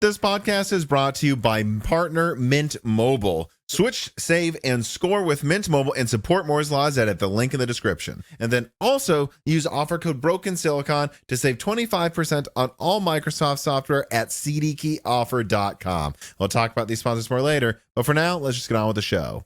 This podcast is brought to you by partner Mint Mobile. Switch, save, and score with Mint Mobile and support Moore's Law at the link in the description. And then also use offer code BrokenSilicon to save 25% on all Microsoft software at cdkeyoffer.com. We'll talk about these sponsors more later, but for now, let's just get on with the show.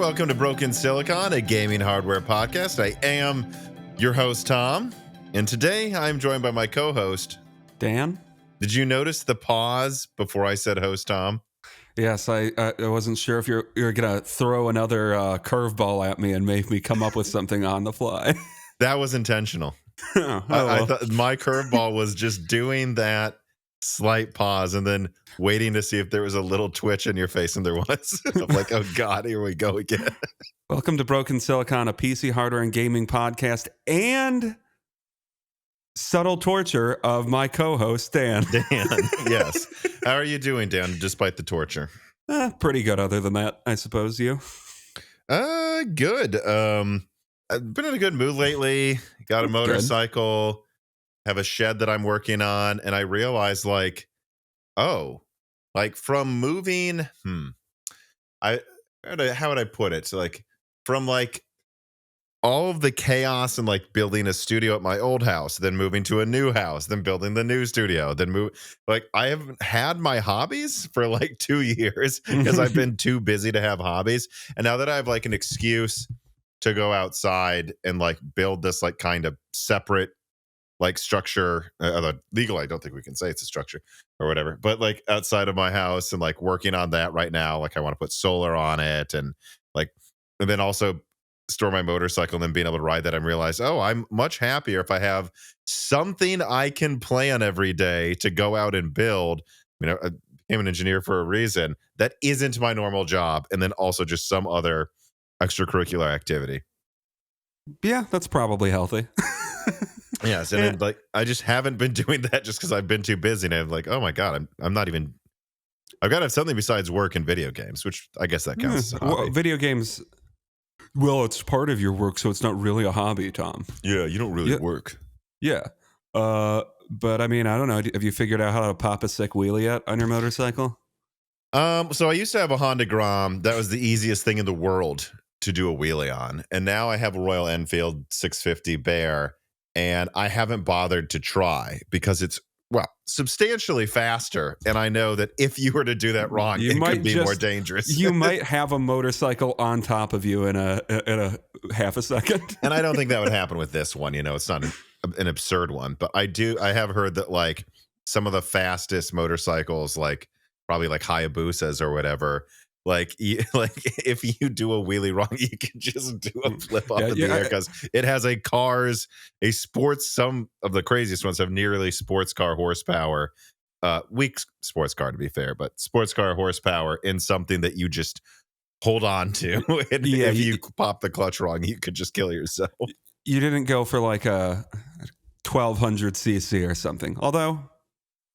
Welcome to Broken Silicon, a gaming hardware podcast. I am your host, Tom, and today I'm joined by my co-host, Dan. Did you notice the pause before I said host, Tom? Yes, I wasn't sure if you're going to throw another curveball at me and make me come up with something on the fly. That was intentional. Oh, I thought my curveball was just doing that slight pause and then waiting to see if there was a little twitch in your face, and there was. I'm like, oh God, here we go again. Welcome to Broken Silicon, a PC hardware and gaming podcast, and subtle torture of my co-host, Dan. Dan, yes. How are you doing, Dan, despite the torture? Pretty good other than that, I suppose. You? Good. I've been in a good mood lately. Got a motorcycle. Have a shed that I'm working on, and I realized from moving, how would I put it? So from all of the chaos and building a studio at my old house, then moving to a new house, then building the new studio, then I haven't had my hobbies for 2 years because I've been too busy to have hobbies. And now that I have an excuse to go outside and build this kind of separate structure, legal, I don't think we can say it's a structure or whatever, but outside of my house and working on that right now. I want to put solar on it and then also store my motorcycle and then being able to ride that. I'm realized, I'm much happier if I have something I can plan every day to go out and build. I became an engineer for a reason. That isn't my normal job. And then also just some other extracurricular activity. Yeah, that's probably healthy. Yes, and then, I just haven't been doing that just because I've been too busy, and I'm oh my God, I'm not even. I've got to have something besides work and video games, which I guess that counts as a hobby. Well, video games. Well, it's part of your work, so it's not really a hobby, Tom. Yeah, you don't really work. Yeah, but I mean, I don't know. Have you figured out how to pop a sick wheelie yet on your motorcycle? So I used to have a Honda Grom. That was the easiest thing in the world to do a wheelie on, and now I have a Royal Enfield 650 Bear. And I haven't bothered to try because it's, substantially faster. And I know that if you were to do that wrong, it could be more dangerous. You might have a motorcycle on top of you in a half a second. And I don't think that would happen with this one. It's not an absurd one. But I have heard that some of the fastest motorcycles, probably Hayabusas or whatever, if you do a wheelie wrong, you can just do a flip up in the air because it has some of the craziest ones have nearly sports car horsepower, weak sports car to be fair, but sports car horsepower in something that you just hold on to. And if you pop the clutch wrong, you could just kill yourself. You didn't go for a 1200 cc or something, although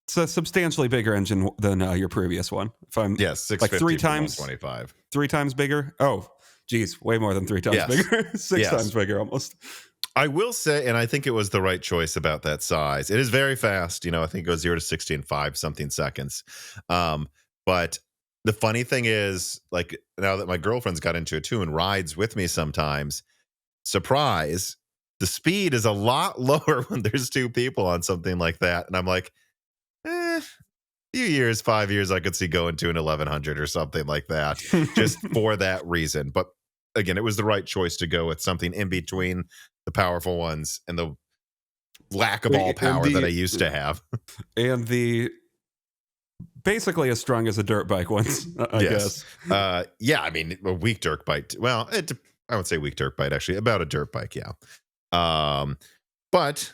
it's a substantially bigger engine than your previous one. If I'm 650 3 times 125, 3 times bigger. Oh, geez, way more than 3 times bigger. 6 times bigger almost. I will say, and I think it was the right choice about that size. It is very fast. I think it goes 0 to 60 in 5 something seconds. But the funny thing is, now that my girlfriend's got into it too and rides with me sometimes, surprise, the speed is a lot lower when there's 2 people on something like that. And I'm few years, 5 years, I could see going to an 1100 or something like that, just for that reason. But again, it was the right choice to go with something in between the powerful ones and the lack of all power that I used to have. And the basically as strong as a dirt bike ones, I guess. A weak dirt bike. Well, I would say weak dirt bike, actually, about a dirt bike, yeah. But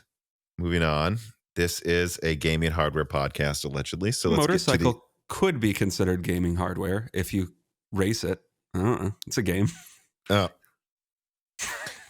moving on. This is a gaming hardware podcast, allegedly. So let's motorcycle could be considered gaming hardware if you race it. It's a game. Oh.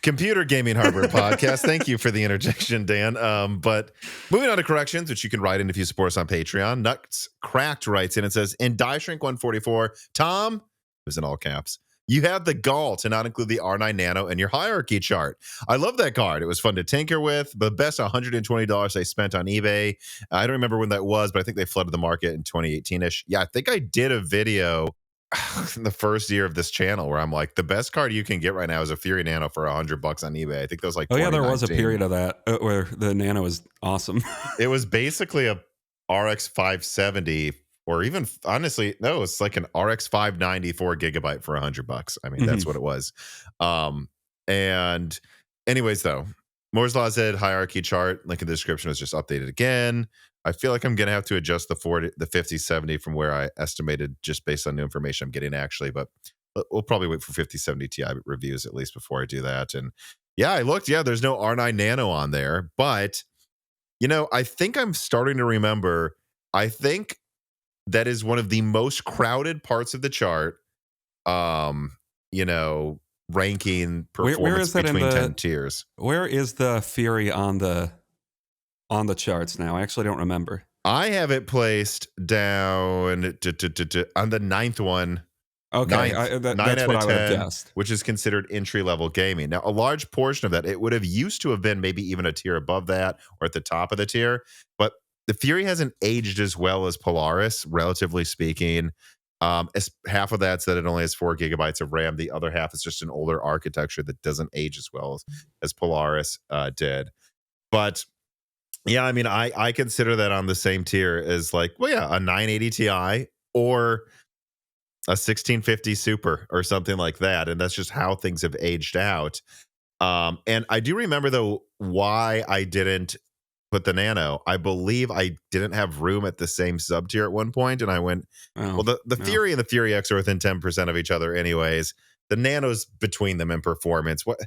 Computer Gaming Hardware Podcast. Thank you for the interjection, Dan. But moving on to corrections, which you can write in if you support us on Patreon. Nuts Cracked writes in and says, in Die Shrink 144, Tom, it was in all caps, you have the gall to not include the R9 Nano in your hierarchy chart. I love that card. It was fun to tinker with. The best $120 I spent on eBay. I don't remember when that was, but I think they flooded the market in 2018-ish. Yeah, I think I did a video in the first year of this channel where I'm like, the best card you can get right now is a Fury Nano for $100 on eBay. I think that was like, oh yeah, there was a period of that where the Nano was awesome. It was basically a RX 570, or even honestly, no, it's like an RX 590 4GB for $100. I mean, that's what it was. And anyways, though, Moore's Law Z hierarchy chart, link in the description, was just updated again. I feel like I'm going to have to adjust the 5070 from where I estimated just based on new information I'm getting actually, but we'll probably wait for 5070 Ti reviews at least before I do that. And yeah, I looked, there's no R9 Nano on there, but I think I'm starting to remember, I think that is one of the most crowded parts of the chart, ranking performance where is that between 10 tiers. Where is the Fury on the charts now? I actually don't remember. I have it placed down on the 9th one. Okay, 9 that's out what of I would have 10, guessed. which is considered entry-level gaming. Now, a large portion of that, it would have used to have been maybe even a tier above that or at the top of the tier, but the Fury hasn't aged as well as Polaris, relatively speaking. As half of that's that it only has 4GB of RAM. The other half is just an older architecture that doesn't age as well as Polaris did. But yeah, I mean, I consider that on the same tier as like, a 980 Ti or a 1650 Super or something like that. And that's just how things have aged out. And I do remember, though, why I didn't put the Nano. I believe I didn't have room at the same sub tier at one point, and I went, the Fury and the Fury X are within 10% of each other anyways. The Nano's between them in performance. What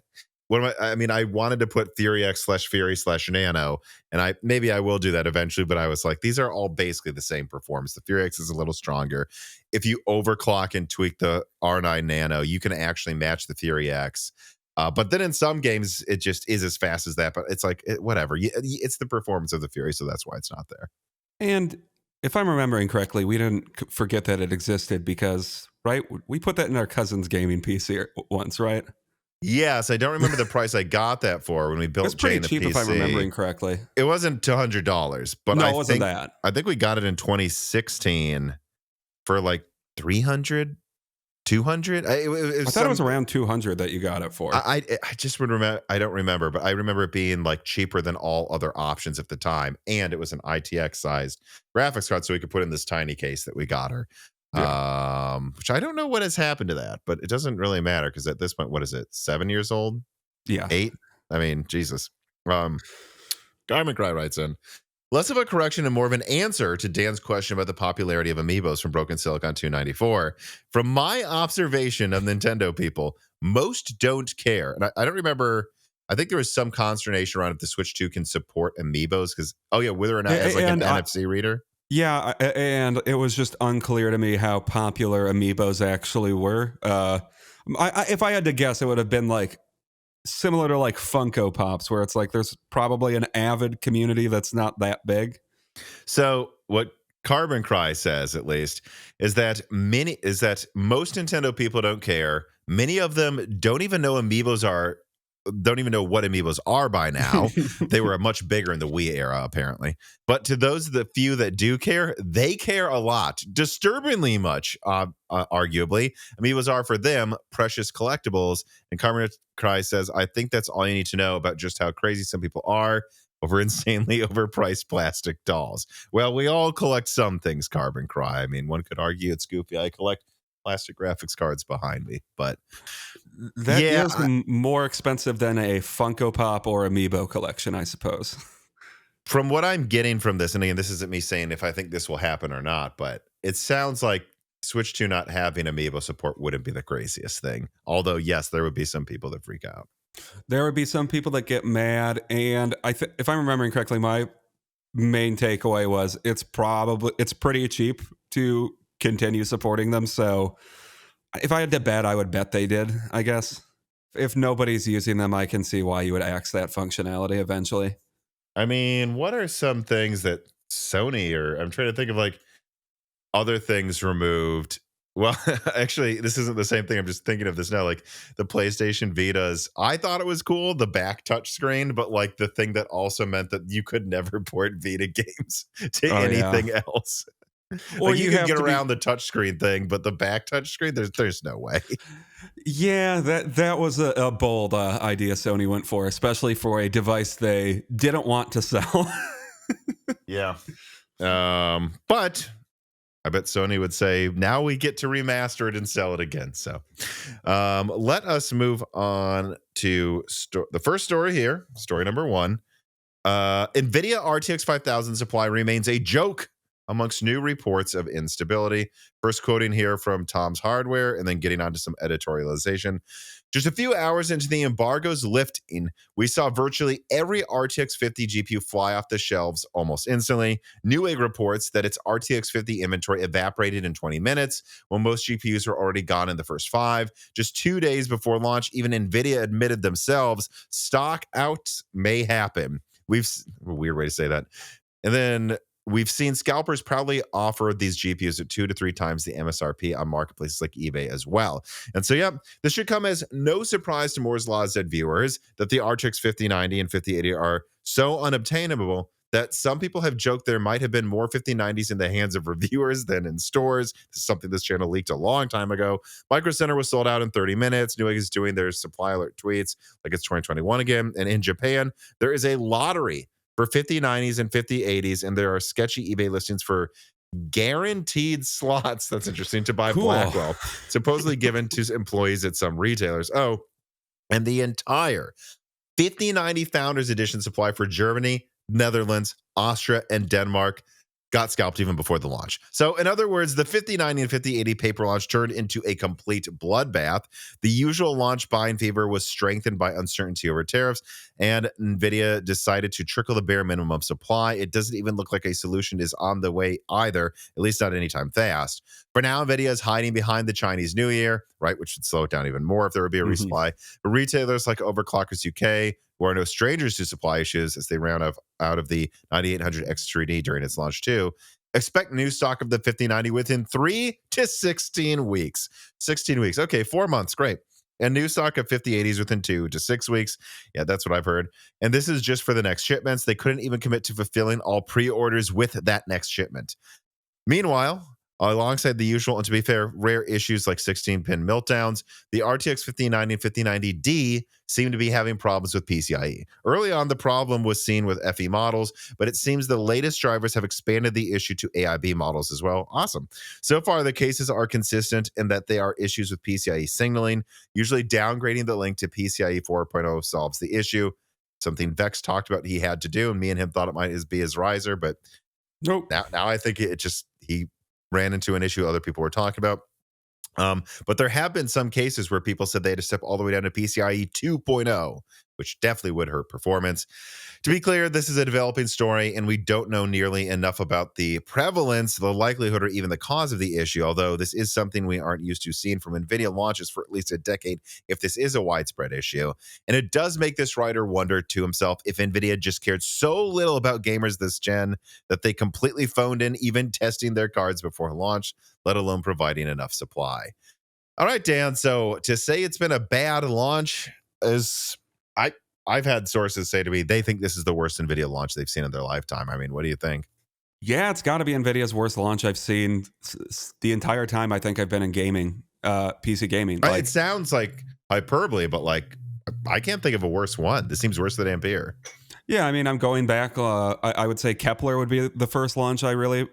am I mean, I wanted to put Fury X / Fury / Nano, and maybe I will do that eventually, but I was like, these are all basically the same performance. The Fury X is a little stronger. If you overclock and tweak the R9 Nano, you can actually match the Fury X. But then in some games, it just is as fast as that. But it's like, whatever. It's the performance of the Fury, so that's why it's not there. And if I'm remembering correctly, we didn't forget that it existed because, right, we put that in our cousin's gaming PC once, right? Yes, I don't remember the price I got that for when we built. It's pretty Jane cheap the PC. if I'm remembering correctly. It wasn't $200, but no, I it wasn't think, that. I think we got it in 2016 for like 300. 200. I thought it was around 200 that you got it for. I just would remember. I don't remember, but I remember it being like cheaper than all other options at the time, and it was an ITX sized graphics card, so we could put in this tiny case that we got her. Yeah. Which I don't know what has happened to that, but it doesn't really matter because at this point, what is it? 7 years old? Yeah, 8. I mean, Jesus. Diamond Cry writes in. Less of a correction and more of an answer to Dan's question about the popularity of Amiibos from Broken Silicon 294. From my observation of Nintendo people, most don't care. And I don't remember, I think there was some consternation around if the Switch 2 can support Amiibos because, whether or not it has like an NFC reader. Yeah, and it was just unclear to me how popular Amiibos actually were. If I had to guess, it would have been like similar to like Funko Pops, where it's like there's probably an avid community that's not that big. So what Carbon Cry says, at least, is that most Nintendo people don't care. Many of them don't even know what Amiibos are by now. They were much bigger in the Wii era, apparently. But to the few that do care, they care a lot, disturbingly much, arguably. Amiibos are, for them, precious collectibles. And Carmen Cry says, I think that's all you need to know about just how crazy some people are over insanely overpriced plastic dolls. Well, we all collect some things, Carbon Cry. I mean, one could argue it's goofy. I collect plastic graphics cards behind me, but that is more expensive than a Funko Pop or Amiibo collection, I suppose. From what I'm getting from this, and again, this isn't me saying if I think this will happen or not, but it sounds like Switch 2 not having Amiibo support wouldn't be the craziest thing. Although, yes, there would be some people that freak out. There would be some people that get mad, and if I'm remembering correctly, my main takeaway was it's pretty cheap to continue supporting them. So If I had to bet, I would bet they did, I guess. If nobody's using them, I can see why you would axe that functionality eventually. I mean, what are some things that Sony or I'm trying to think of like other things removed. Well, actually, this isn't the same thing. I'm just thinking of this now. Like the PlayStation Vitas, I thought it was cool, the back touch screen, but like the thing that also meant that you could never port Vita games to Oh yeah. anything else. Or Like you you could have get to be around the touchscreen thing, but the back touchscreen, there's no way. Yeah, that was a bold idea Sony went for, especially for a device they didn't want to sell. Yeah. But I bet Sony would say, now we get to remaster it and sell it again. So let us move on to the first story here. Story number one. Nvidia RTX 5000 supply remains a joke amongst new reports of instability. First quoting here from Tom's Hardware and then getting onto some editorialization. Just a few hours into the embargo's lifting, we saw virtually every RTX 50 GPU fly off the shelves almost instantly. Newegg reports that its RTX 50 inventory evaporated in 20 minutes, when most GPUs were already gone in the first 5. Just 2 days before launch, even Nvidia admitted themselves stock outs may happen. A weird way to say that. And then we've seen scalpers proudly offer these GPUs at 2 to 3 times the MSRP on marketplaces like eBay as well. And so, yeah, this should come as no surprise to Moore's Law Z viewers that the RTX 5090 and 5080 are so unobtainable that some people have joked there might have been more 5090s in the hands of reviewers than in stores. This is something this channel leaked a long time ago. Micro Center was sold out in 30 minutes. Newegg is doing their supply alert tweets like it's 2021 again. And in Japan, there is a lottery for 5090s and 5080s, and there are sketchy eBay listings for guaranteed slots. That's interesting, to buy Cool. Blackwell, supposedly given to employees at some retailers. Oh, and the entire 5090 Founders Edition supply for Germany, Netherlands, Austria, and Denmark got scalped even before the launch. So, in other words, the 5090 and 5080 paper launch turned into a complete bloodbath. The usual launch buying fever was strengthened by uncertainty over tariffs, and Nvidia decided to trickle the bare minimum supply. It doesn't even look like a solution is on the way either, at least not anytime fast. For now, Nvidia is hiding behind the Chinese New Year, right, which would slow it down even more if there would be a resupply. But retailers like Overclockers UK, who are no strangers to supply issues as they ran out of the 9800 X3D during its launch too, expect new stock of the 5090 within 3 to 16 weeks. 16 weeks. Okay, 4 months. Great. And new stock of 5080s within 2 to 6 weeks. Yeah, that's what I've heard. And this is just for the next shipments. They couldn't even commit to fulfilling all pre-orders with that next shipment. Meanwhile, alongside the usual, and to be fair, rare issues like 16-pin meltdowns, the RTX 5090 and 5090D seem to be having problems with PCIe. Early on, the problem was seen with FE models, but it seems the latest drivers have expanded the issue to AIB models as well. Awesome. So far, the cases are consistent in that they are issues with PCIe signaling. Usually downgrading the link to PCIe 4.0 solves the issue. Something Vex talked about he had to do, and me and him thought it might be his riser, but Nope. now I think he ran into an issue other people were talking about. But there have been some cases where people said they had to step all the way down to PCIe 2.0, which definitely would hurt performance. To be clear, this is a developing story, and we don't know nearly enough about the prevalence, the likelihood, or even the cause of the issue, although this is something we aren't used to seeing from NVIDIA launches for at least a decade if this is a widespread issue. And it does make this writer wonder to himself if NVIDIA just cared so little about gamers this gen that they completely phoned in even testing their cards before launch, let alone providing enough supply. All right, Dan. So to say it's been a bad launch is I've had sources say to me they think this is the worst NVIDIA launch they've seen in their lifetime. I mean, what do you think? Yeah, it's got to be NVIDIA's worst launch I've seen the entire time I think I've been in gaming, PC gaming. It sounds like hyperbole, but like I can't think of a worse one. This seems worse than Ampere. Yeah, I mean, I'm going back. I would say Kepler would be the first launch I really.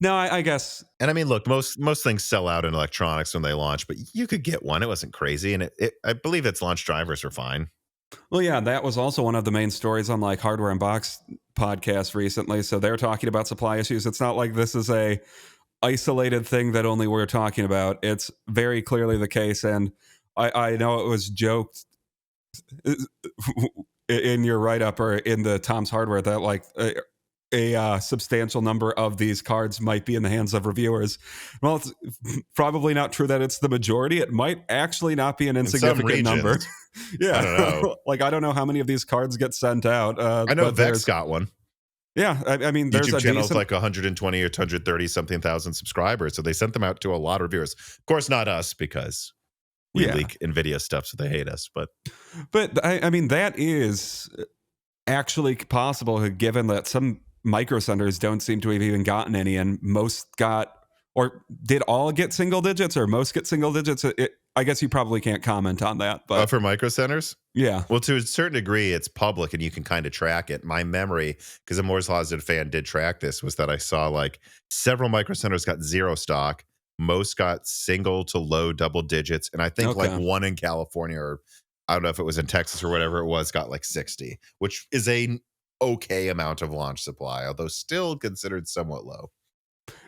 No, I guess. And I mean, look, most things sell out in electronics when they launch, but you could get one. It wasn't crazy, and I believe its launch drivers are fine. Well, yeah, that was also one of the main stories on like Hardware Unboxed podcast recently. So they're talking about supply issues. It's not like this is a isolated thing that only we're talking about. It's very clearly the case, and I know it was joked in your write up or in the Tom's Hardware that like a substantial number of these cards might be in the hands of reviewers. Well, it's probably not true that it's the majority. It might actually not be an In some insignificant number. regions, I Yeah. don't know. Like, I don't know how many of these cards get sent out, I know but Vex got one. yeah, I mean, there's YouTube a channel with decent. like 120 or 130 something thousand subscribers. So they sent them out to a lot of reviewers. Of course, not us because we Yeah. leak Nvidia stuff, so they hate us. But I mean, that is actually possible given that some micro centers don't seem to have even gotten any, and most got, or did all get single digits, or most get single digits. I guess you probably can't comment on that, but for micro centers, yeah. well, to a certain degree, it's public and you can kind of track it. My memory, because a Moore's Law fan did track this, was that I saw like several micro centers got zero stock. Most got single to low double digits. And I think like Okay. one in California, or I don't know if it was in Texas or whatever it was, got like 60, which is a okay amount of launch supply, although still considered somewhat low.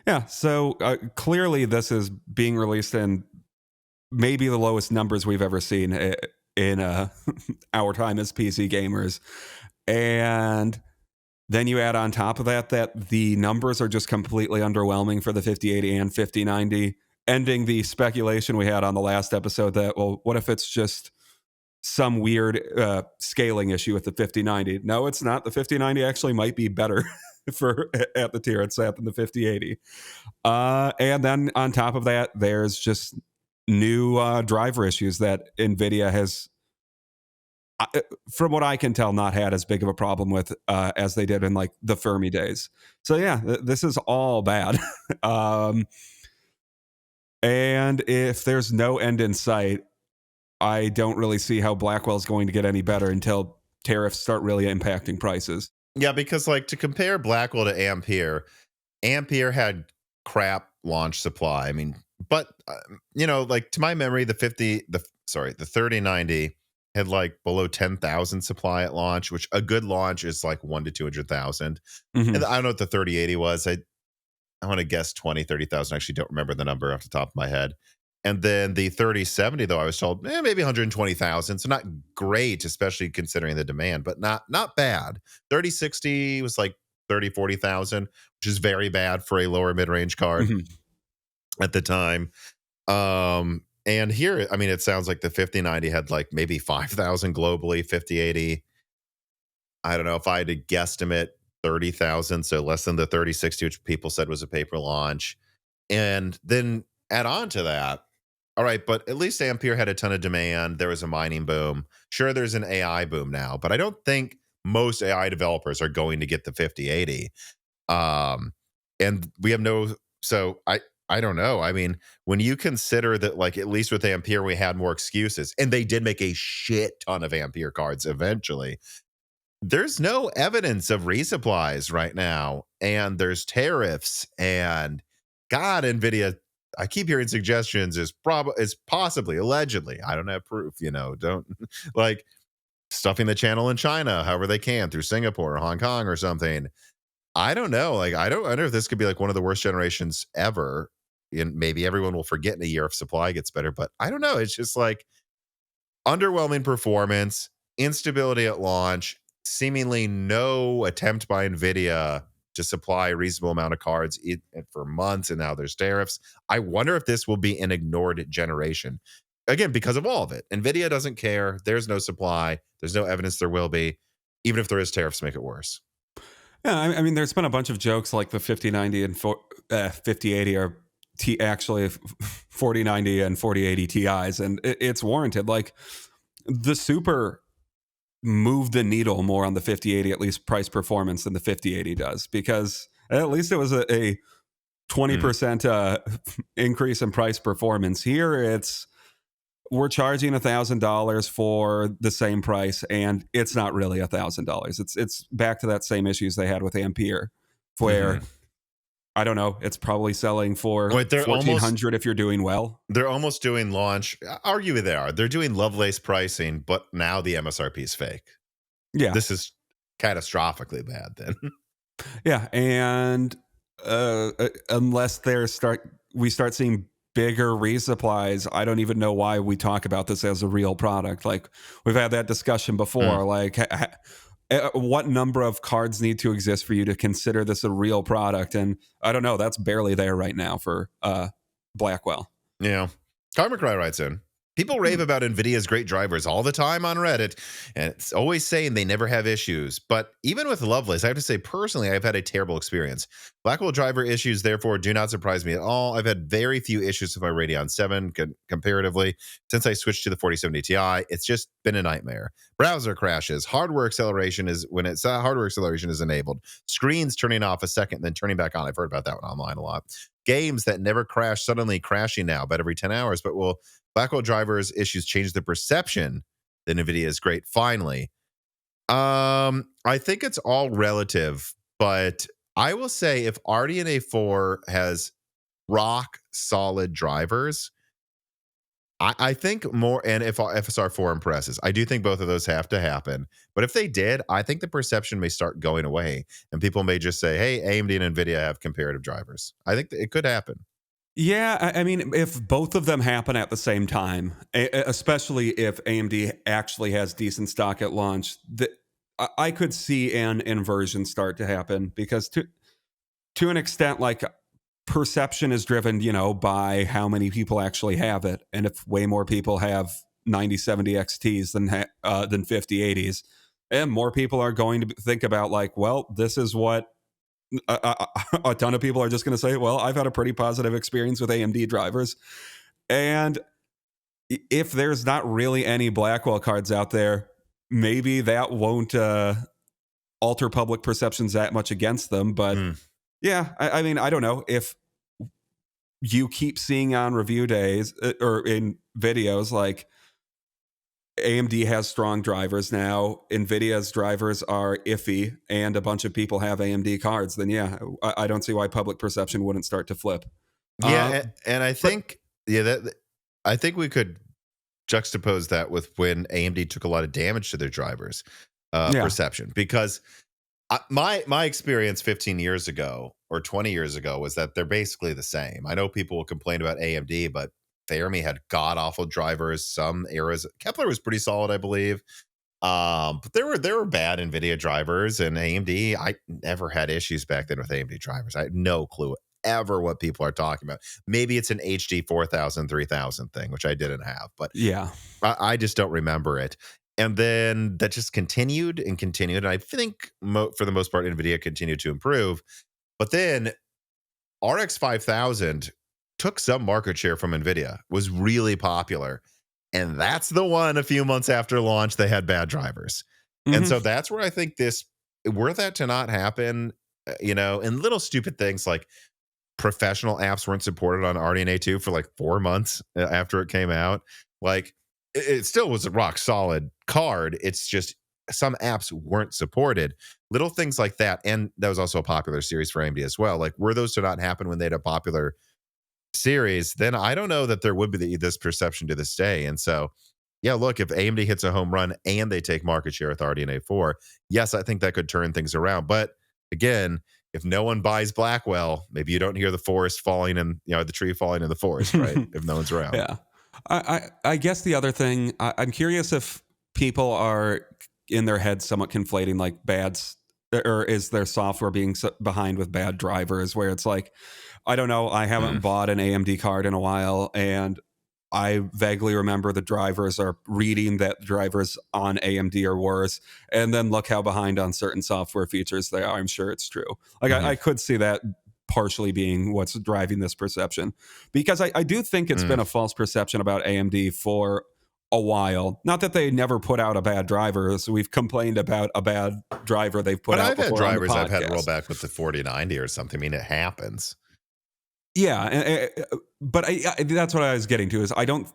Yeah. So clearly, this is being released in maybe the lowest numbers we've ever seen in our time as PC gamers. And then you add on top of that the numbers are just completely underwhelming for the 5080 and 5090, ending the speculation we had on the last episode that, well, what if it's just some weird scaling issue with the 5090? No, it's not. The 5090 actually might be better for at the tier it's at than the 5080. And then on top of that, there's just new driver issues that Nvidia has, from what I can tell, not had as big of a problem with as they did in like the Fermi days. So yeah, this is all bad. And if there's no end in sight, I don't really see how Blackwell is going to get any better until tariffs start really impacting prices. Yeah, because like to compare Blackwell to Ampere, Ampere had crap launch supply. I mean, but like to my memory, the 3090 had like below 10,000 supply at launch, which a good launch is like 1 to 200,000. Mm-hmm. And I don't know what the 3080 was. I want to guess 20, 30,000. I actually don't remember the number off the top of my head. And then the 3070, though, I was told maybe 120,000. So not great, especially considering the demand, but not bad. 3060 was like 30, 40,000, which is very bad for a lower mid-range card at the time. And here, I mean, it sounds like the 5090 had like maybe 5,000 globally, 5080. I don't know if I had to guesstimate 30,000, so less than the 3060, which people said was a paper launch. And then add on to that, all right, but at least Ampere had a ton of demand. There was a mining boom. Sure, there's an AI boom now, but I don't think most AI developers are going to get the 5080. And we have so I don't know. I mean, when you consider that, like, at least with Ampere, we had more excuses, and they did make a shit ton of Ampere cards eventually. There's no evidence of resupplies right now, and there's tariffs, and God, Nvidia, I keep hearing suggestions is possibly, allegedly, I don't have proof, don't like stuffing the channel in China however they can through Singapore or Hong Kong or something. I don't know. Like, I wonder if this could be like one of the worst generations ever. And maybe everyone will forget in a year if supply gets better, but I don't know. It's just like underwhelming performance, instability at launch, seemingly no attempt by Nvidia to supply a reasonable amount of cards for months, and now there's tariffs. I wonder if this will be an ignored generation. Again, because of all of it. Nvidia doesn't care. There's no supply. There's no evidence there will be. Even if there is tariffs, make it worse. Yeah, I mean, there's been a bunch of jokes like the 5090 and 5080 are actually 4090 and 4080 Ti's, and it's warranted. Like, the Super moved the needle more on the 5080, at least price performance, than the 5080 does, because at least it was a 20% increase in price performance. Here, we're charging $1,000 for the same price, and it's not really $1,000. It's back to that same issues they had with Ampere, where I don't know, it's probably selling for $1,400 if you're doing well. They're almost doing launch. Arguably they are. They're doing Lovelace pricing, but now the MSRP is fake. Yeah, this is catastrophically bad. Then, yeah, and unless we start seeing bigger resupplies, I don't even know why we talk about this as a real product. Like, we've had that discussion before. Like, what number of cards need to exist for you to consider this a real product? And I don't know. That's barely there right now for Blackwell. Yeah. Karma Cry writes in. People rave about NVIDIA's great drivers all the time on Reddit, and it's always saying they never have issues. But even with Lovelace, I have to say, personally, I've had a terrible experience. Blackwell driver issues, therefore, do not surprise me at all. I've had very few issues with my Radeon 7 comparatively. Since I switched to the 4070 Ti, it's just been a nightmare. Browser crashes. Hardware acceleration is when it's hardware acceleration is enabled. Screens turning off a second, then turning back on. I've heard about that one online a lot. Games that never crash, suddenly crashing now about every 10 hours. But will Blackwell drivers issues change the perception that NVIDIA is great? Finally. I think it's all relative, but I will say if RDNA 4 has rock solid drivers, I think more, and if FSR 4 impresses, I do think both of those have to happen. But if they did, I think the perception may start going away, and people may just say, "Hey, AMD and Nvidia have comparative drivers." I think it could happen. Yeah, I mean, if both of them happen at the same time, especially if AMD actually has decent stock at launch, I could see an inversion start to happen because to an extent, like perception is driven, by how many people actually have it, and if way more people have 9070 XTs than 5080s, and more people are going to think about like, well, this is what a ton of people are just going to say, well, I've had a pretty positive experience with AMD drivers. And if there's not really any Blackwell cards out there, maybe that won't alter public perceptions that much against them. But yeah, I mean, I don't know if you keep seeing on review days or in videos like AMD has strong drivers now, Nvidia's drivers are iffy, and a bunch of people have AMD cards, then yeah, I don't see why public perception wouldn't start to flip. Yeah, Uh, and I think I think we could juxtapose that with when AMD took a lot of damage to their drivers yeah. perception, because my experience 15 years ago or 20 years ago was that they're basically the same. I know people will complain about AMD, but Fermi had god awful drivers. Some eras, Kepler was pretty solid, I believe. But there were bad Nvidia drivers, and AMD. I never had issues back then with AMD drivers. I had no clue ever what people are talking about. Maybe it's an HD 4000, 3000 thing, which I didn't have, but Yeah. I just don't remember it. And then that just continued and continued. And I think for the most part, NVIDIA continued to improve. But then RX 5000 took some market share from NVIDIA, was really popular. And that's the one a few months after launch, they had bad drivers. And Hmm. so that's where I think were that to not happen, and little stupid things like professional apps weren't supported on RDNA 2 for like 4 months after it came out. Like it still was a rock solid card. It's just some apps weren't supported. Little things like that. And that was also a popular series for AMD as well. Like, were those to not happen when they had a popular series, then I don't know that there would be this perception to this day. And so, yeah, look, if AMD hits a home run and they take market share with RDNA 4, yes, I think that could turn things around. But again, if no one buys Blackwell, maybe you don't hear the forest falling and the tree falling in the forest, right? If no one's around. Yeah. I guess the other thing, I'm curious if people are in their heads somewhat conflating like or is their software being behind with bad drivers, where it's like, I don't know, I haven't bought an AMD card in a while, and I vaguely remember the drivers are reading that drivers on AMD are worse, and then look how behind on certain software features they are. I'm sure it's true. Like Mhm. I could see that partially being what's driving this perception, because I do think it's been a false perception about AMD for a while. Not that they never put out a bad driver. So we've complained about a bad driver they've put But out I've had before on the drivers I've had to roll podcast. back with the 4090 or something. I mean, it happens. Yeah, but that's what I was getting to is I don't.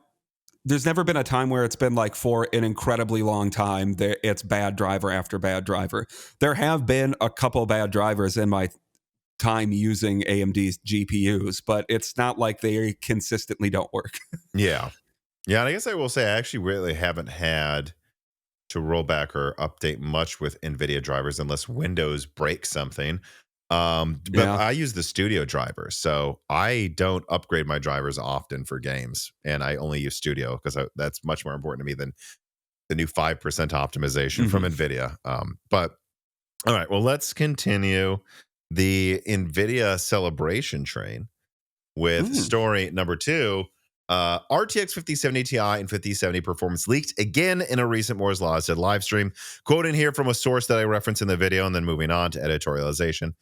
There's never been a time where it's been like for an incredibly long time it's bad driver after bad driver. There have been a couple bad drivers in my time using AMD's GPUs, but it's not like they consistently don't work. Yeah. Yeah. And I guess I will say I actually really haven't had to roll back or update much with NVIDIA drivers unless Windows breaks something. But Yeah. I use the studio drivers, so I don't upgrade my drivers often for games, and I only use studio because that's much more important to me than the new 5% optimization from Nvidia. But all right, well, let's continue the Nvidia celebration train with story number 2. RTX 5070 Ti and 5070 performance leaked again in a recent Moore's Law said live stream. Quoting here from a source that I referenced in the video, and then moving on to editorialization.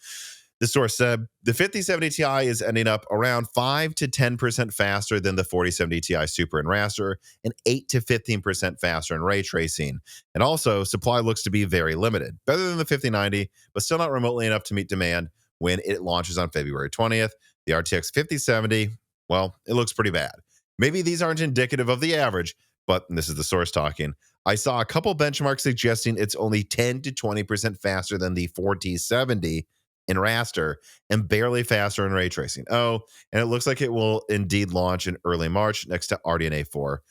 The source said the 5070 Ti is ending up around 5 to 10% faster than the 4070 Ti Super and Raster, and 8 to 15% faster in ray tracing. And also, supply looks to be very limited, better than the 5090, but still not remotely enough to meet demand when it launches on February 20th. The RTX 5070, well, it looks pretty bad. Maybe these aren't indicative of the average, but this is the source talking. I saw a couple benchmarks suggesting it's only 10 to 20% faster than the 4070 in raster and barely faster in ray tracing. Oh, and it looks like it will indeed launch in early March next to RDNA 4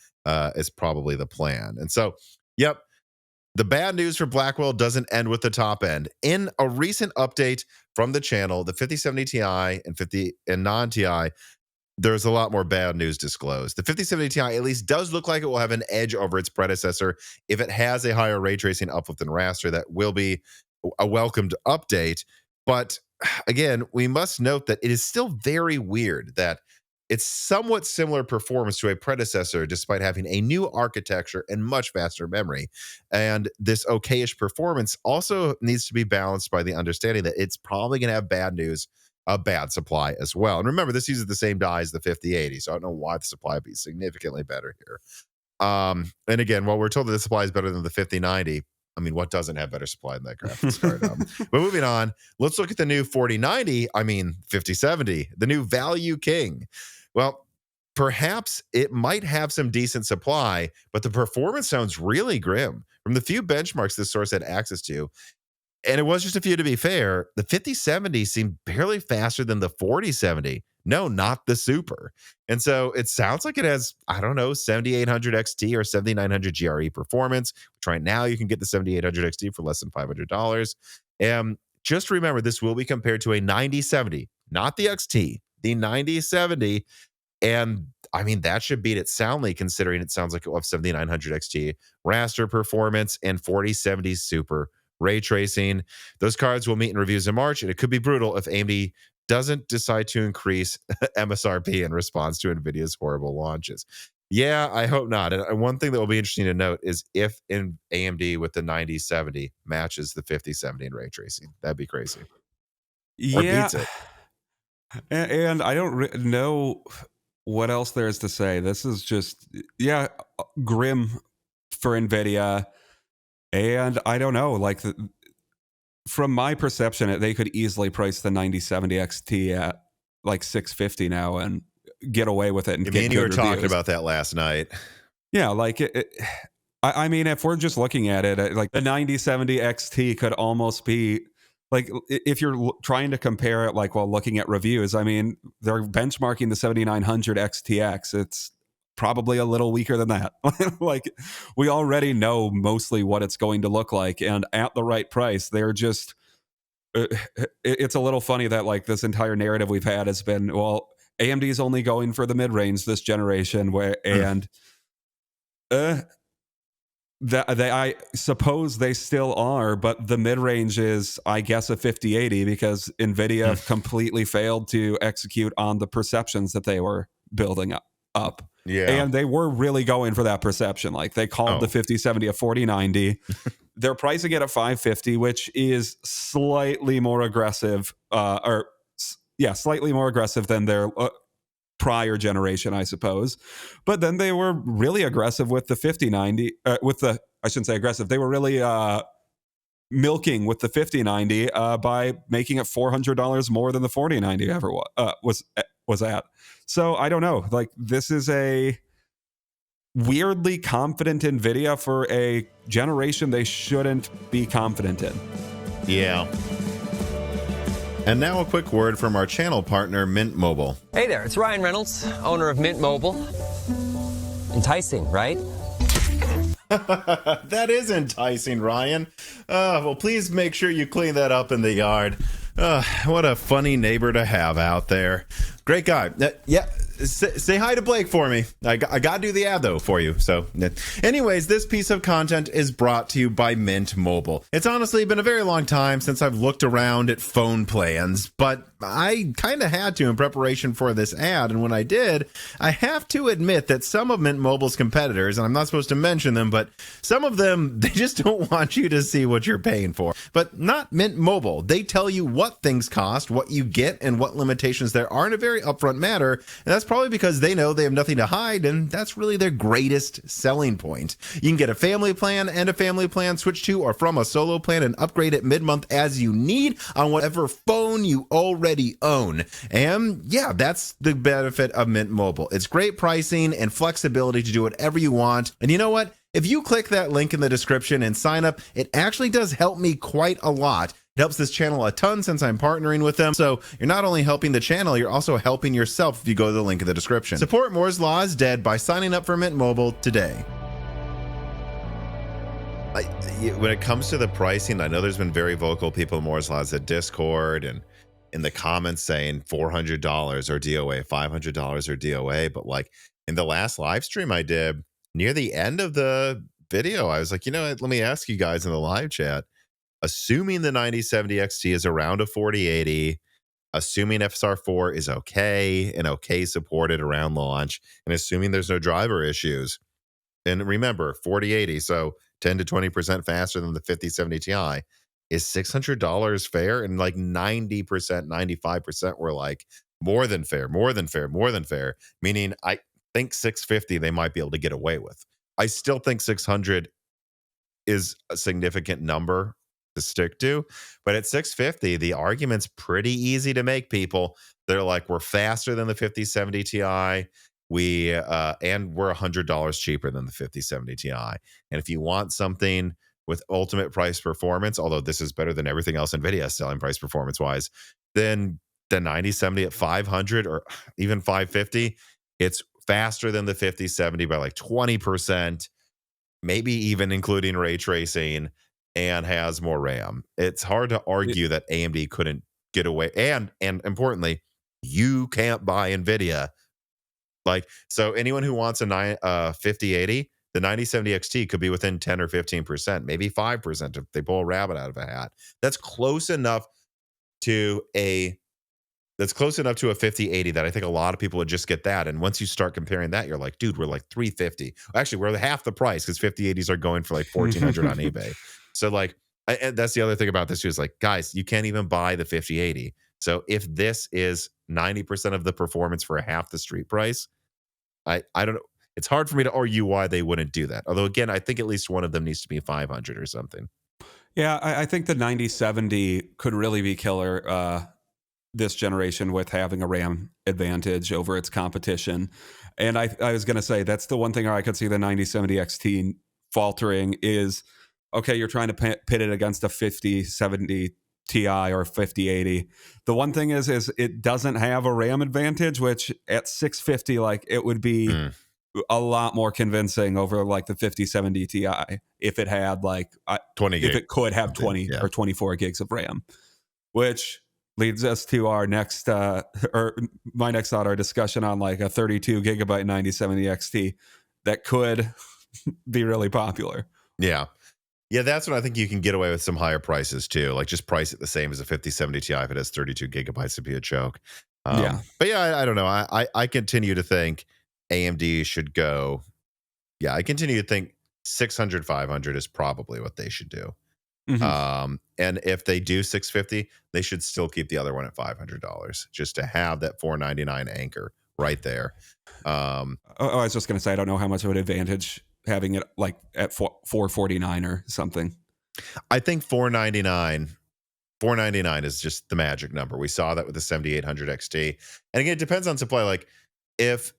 is probably the plan. And so, yep, the bad news for Blackwell doesn't end with the top end. In a recent update from the channel, the 5070 Ti and non-Ti, there's a lot more bad news disclosed. The 5070 Ti at least does look like it will have an edge over its predecessor if it has a higher ray tracing uplift than raster. That will be a welcomed update. But again, we must note that it is still very weird that it's somewhat similar performance to a predecessor despite having a new architecture and much faster memory. And this okayish performance also needs to be balanced by the understanding that it's probably going to have bad news, a bad supply as well. And remember, this uses the same die as the 5080, so I don't know why the supply would be significantly better here. And again, while we're told that the supply is better than the 5090, I mean, what doesn't have better supply than that graphics card? But moving on, let's look at the new 5070, the new value king. Well, perhaps it might have some decent supply, but the performance sounds really grim. From the few benchmarks this source had access to, and it was just a few to be fair, the 5070 seemed barely faster than the 4070. No, not the Super. And so it sounds like it has, I don't know, 7800 XT or 7900 GRE performance, which right now you can get the 7800 XT for less than $500. And just remember, this will be compared to a 9070, not the XT, the 9070. And I mean, that should beat it soundly, considering it sounds like it will have 7900 XT raster performance and 4070 Super ray tracing. Those cards will meet in reviews in March, and it could be brutal if AMD doesn't decide to increase MSRP in response to NVIDIA's horrible launches. Yeah, I hope not. And one thing that will be interesting to note is if in AMD with the 9070 matches the 5070 in ray tracing. That'd be crazy. Or beats it. And I don't know what else there is to say. This is just, grim for NVIDIA. And I don't know, like, from my perception, they could easily price the 9070 XT at like $650 now and get away with it. And me and you were talking about that last night. Yeah, like I mean, if we're just looking at it, like the 9070 XT could almost be like, if you're trying to compare it, like while looking at reviews, I mean, they're benchmarking the 7900 XTX. It's probably a little weaker than that. Like, we already know mostly what it's going to look like, and at the right price, they're just it's a little funny that like this entire narrative we've had has been, well, AMD is only going for the mid-range this generation, and I suppose they still are, but the mid-range is, I guess, a 5080 because NVIDIA completely failed to execute on the perceptions that they were building up. Yeah. And they were really going for that perception. Like, they called the 5070 a 4090. They're pricing it at $550, which is slightly more aggressive, slightly more aggressive than their prior generation, I suppose. But then they were really aggressive with the 5090, I shouldn't say aggressive. They were really milking with the 5090 by making it $400 more than the 4090 ever was at. So I don't know. Like, this is a weirdly confident NVIDIA for a generation they shouldn't be confident in. Yeah. And now a quick word from our channel partner, Mint Mobile. Hey there, it's Ryan Reynolds, owner of Mint Mobile. Enticing, right? That is enticing, Ryan. Well, please make sure you clean that up in the yard. What a funny neighbor to have out there. Great guy. say hi to Blake for me. I got to do the ad, though, for you. So, anyways, this piece of content is brought to you by Mint Mobile. It's honestly been a very long time since I've looked around at phone plans, but I kind of had to in preparation for this ad. And when I did, I have to admit that some of Mint Mobile's competitors, and I'm not supposed to mention them, but some of them, they just don't want you to see what you're paying for. But not Mint Mobile. They tell you what things cost, what you get, and what limitations there are in a very upfront manner. And that's probably because they know they have nothing to hide, and that's really their greatest selling point. You can get a family plan and a family plan, switch to or from a solo plan, and upgrade it mid-month as you need on whatever phone you already own. And yeah, that's the benefit of Mint Mobile. It's great pricing and flexibility to do whatever you want. And you know what? If you click that link in the description and sign up, it actually does help me quite a lot. It helps this channel a ton since I'm partnering with them. So you're not only helping the channel, you're also helping yourself if you go to the link in the description. Support Moore's Law is Dead by signing up for Mint Mobile today. When it comes to the pricing, I know there's been very vocal people in Moore's Law at Discord and in the comments saying $400 or DOA, $500 or DOA. But like in the last live stream I did, near the end of the video, I was like, you know what, let me ask you guys in the live chat, assuming the 9070 XT is around a 4080, assuming FSR4 is okay and okay supported around launch, and assuming there's no driver issues. And remember, 4080, so 10 to 20% faster than the 5070 Ti, is $600 fair? And like 90%, 95% were like, more than fair, more than fair, more than fair. Meaning, I think 650 they might be able to get away with. I still think 600 is a significant number to stick to, but at 650 the argument's pretty easy to make. People, they're like, we're faster than the 5070 Ti, and we're $100 cheaper than the 5070 Ti, and if you want something with ultimate price performance, although this is better than everything else Nvidia is selling price performance wise, then the 9070 at 500 or even 550, it's faster than the 5070 by like 20%, maybe even including ray tracing, and has more RAM. It's hard to argue that AMD couldn't get away. And importantly, you can't buy Nvidia. Like, so anyone who wants a 5080, the 9070 XT could be within 10 or 15%, maybe 5% if they pull a rabbit out of a hat. That's close enough to a 5080 that I think a lot of people would just get that. And once you start comparing that, you're like, dude, we're like 350. Actually, we're half the price because 5080s are going for like 1400 on eBay. So like, and that's the other thing about this too, is like, guys, you can't even buy the 5080. So if this is 90% of the performance for half the street price, I don't know. It's hard for me to argue why they wouldn't do that. Although again, I think at least one of them needs to be 500 or something. Yeah, I think the 9070 could really be killer this generation with having a RAM advantage over its competition. And I was going to say, that's the one thing where I could see the 9070 XT faltering is, okay, you're trying to pit it against a 5070 Ti or 5080. The one thing is it doesn't have a RAM advantage, which at 650, like it would be a lot more convincing over like the 5070 Ti if it had like 20 if it could have 20 or 24 gigs of RAM, which leads us to our next or my next thought, our discussion on like a 32 gigabyte 9070 XT that could be really popular. Yeah, that's when I think you can get away with some higher prices too. Like just price it the same as a 5070 Ti if it has 32 gigabytes to be a joke. But yeah, I don't know. I continue to think AMD should go. Yeah, I continue to think 600, 500 is probably what they should do. And if they do 650, they should still keep the other one at $500 just to have that 499 anchor right there. I was just going to say, I don't know how much of an advantage having it like at 449 or something. I think 499 is just the magic number. We saw that with the 7800 XT. And again, it depends on supply. Like if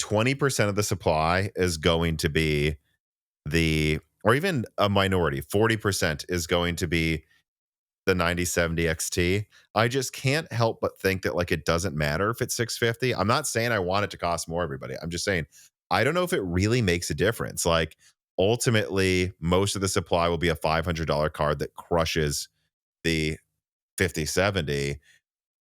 20% of the supply is going to be or even a minority, 40% is going to be the 9070 XT, I just can't help but think that like it doesn't matter if it's 650. I'm not saying I want it to cost more, everybody. I'm just saying I don't know if it really makes a difference. Like ultimately, most of the supply will be a $500 card that crushes the 5070.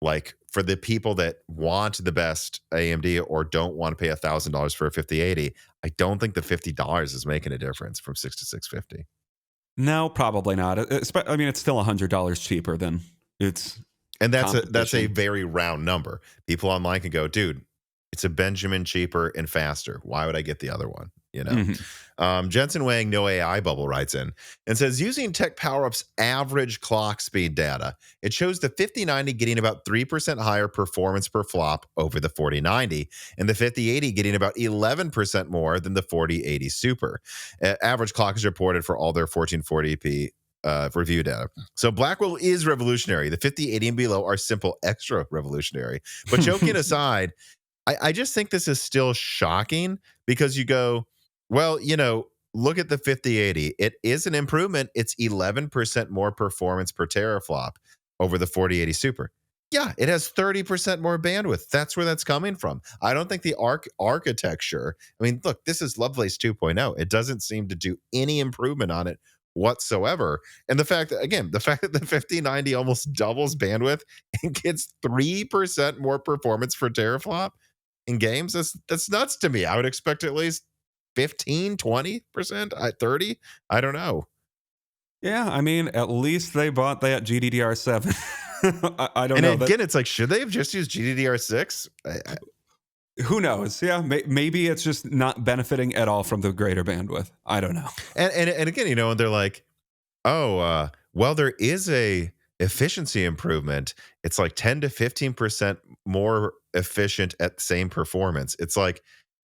like for the people that want the best AMD or don't want to pay $1,000 for a 5080, I don't think the $50 is making a difference from 6 to 650. No, probably not. I mean, it's still $100 cheaper than its And that's a competition. very round number. People online can go, dude, it's a Benjamin cheaper and faster. Why would I get the other one? You know, Jensen Wang, No AI Bubble, writes in and says, using Tech PowerUp's average clock speed data, it shows the 5090 getting about 3% higher performance per flop over the 4090, and the 5080 getting about 11% more than the 4080 Super. Average clock is reported for all their 1440p review data. So Blackwell is revolutionary. The 5080 and below are simple extra revolutionary. But joking aside, I just think this is still shocking because you go, well, you know, look at the 5080. It is an improvement. It's 11% more performance per teraflop over the 4080 Super. Yeah, it has 30% more bandwidth. That's where that's coming from. I don't think the architecture, I mean, look, this is Lovelace 2.0. It doesn't seem to do any improvement on it whatsoever. And the fact that, again, the 5090 almost doubles bandwidth and gets 3% more performance per teraflop in games, that's nuts to me. I would expect at least 15, 20%, 30. I don't know. Yeah, I mean, at least they bought that GDDR7. I don't And know. again, it's like, should they have just used GDDR6? Who knows? Yeah, maybe it's just not benefiting at all from the greater bandwidth. I don't know. And again, you know, and they're like, oh, well, there is a efficiency improvement. It's like 10 to 15% more efficient at the same performance. It's like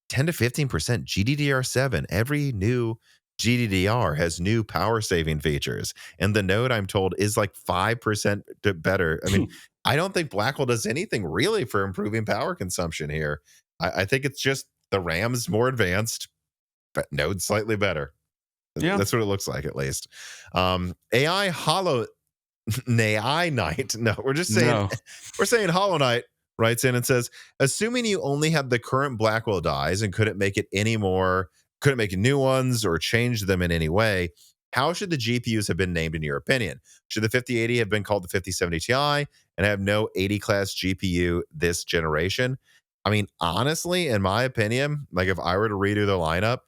10 to 15% GDDR7. Every new GDDR has new power saving features. And the node, I'm told, is like 5% better. I mean, I don't think Blackwell does anything really for improving power consumption here. I think it's just the RAM's more advanced, but node slightly better. Yeah. That's what it looks like, at least. AI Hollow Knight. No, we're just saying No. we're saying Hollow Knight writes in and says, assuming you only had the current Blackwell dies and couldn't make new ones or change them in any way, how should the GPUs have been named in your opinion? Should the 5080 have been called the 5070 Ti and have no 80 class GPU this generation? I mean, honestly, in my opinion, like if I were to redo the lineup,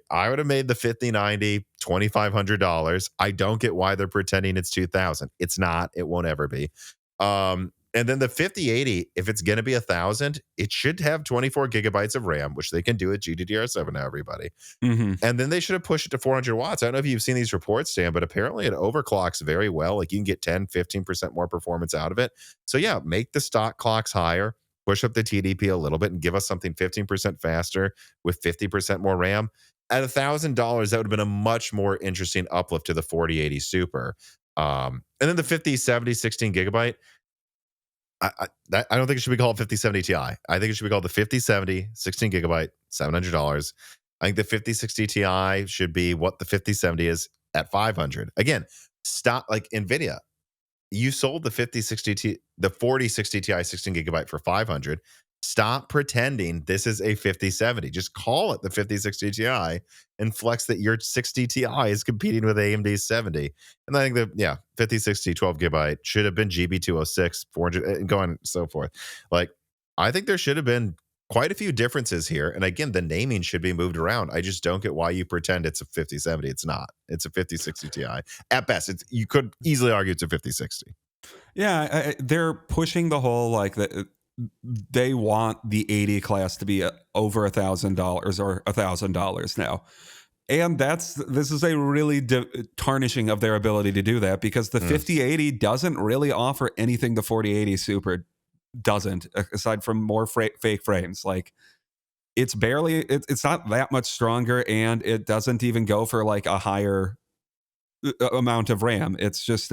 I would have made the 5090 $2,500. I don't get why they're pretending it's 2,000. It's not. It won't ever be. And then the 5080, if it's going to be 1,000, it should have 24 gigabytes of RAM, which they can do at GDDR7 now, everybody. And then they should have pushed it to 400 watts. I don't know if you've seen these reports, Stan, but apparently it overclocks very well. Like you can get 10, 15% more performance out of it. So yeah, make the stock clocks higher, push up the TDP a little bit and give us something 15% faster with 50% more RAM. At $1,000, that would have been a much more interesting uplift to the 4080 Super. And then the 5070 16 gigabyte, I don't think it should be called 5070 Ti. I think it should be called the 5070 16 gigabyte, $700. I think the 5060 Ti should be what the 5070 is at $500. Again, stop, like Nvidia. You sold the 4060 Ti 16 gigabyte for $500. Stop pretending this is a 5070. Just call it the 5060 Ti and flex that your 60 Ti is competing with AMD's 70. And I think that, 5060 12 gigabyte should have been GB206, 400, and go on and so forth. Like, I think there should have been quite a few differences here. And again, the naming should be moved around. I just don't get why you pretend it's a 5070. It's not. It's a 5060 Ti. At best, you could easily argue it's a 5060. Yeah, they're pushing the whole like that. They want the 80 class to be over $1,000 or $1,000 now. And this is a really tarnishing of their ability to do that because the 5080 doesn't really offer anything the 4080 Super doesn't, aside from more fake frames. Like it's not that much stronger, and it doesn't even go for like a higher amount of RAM. It's just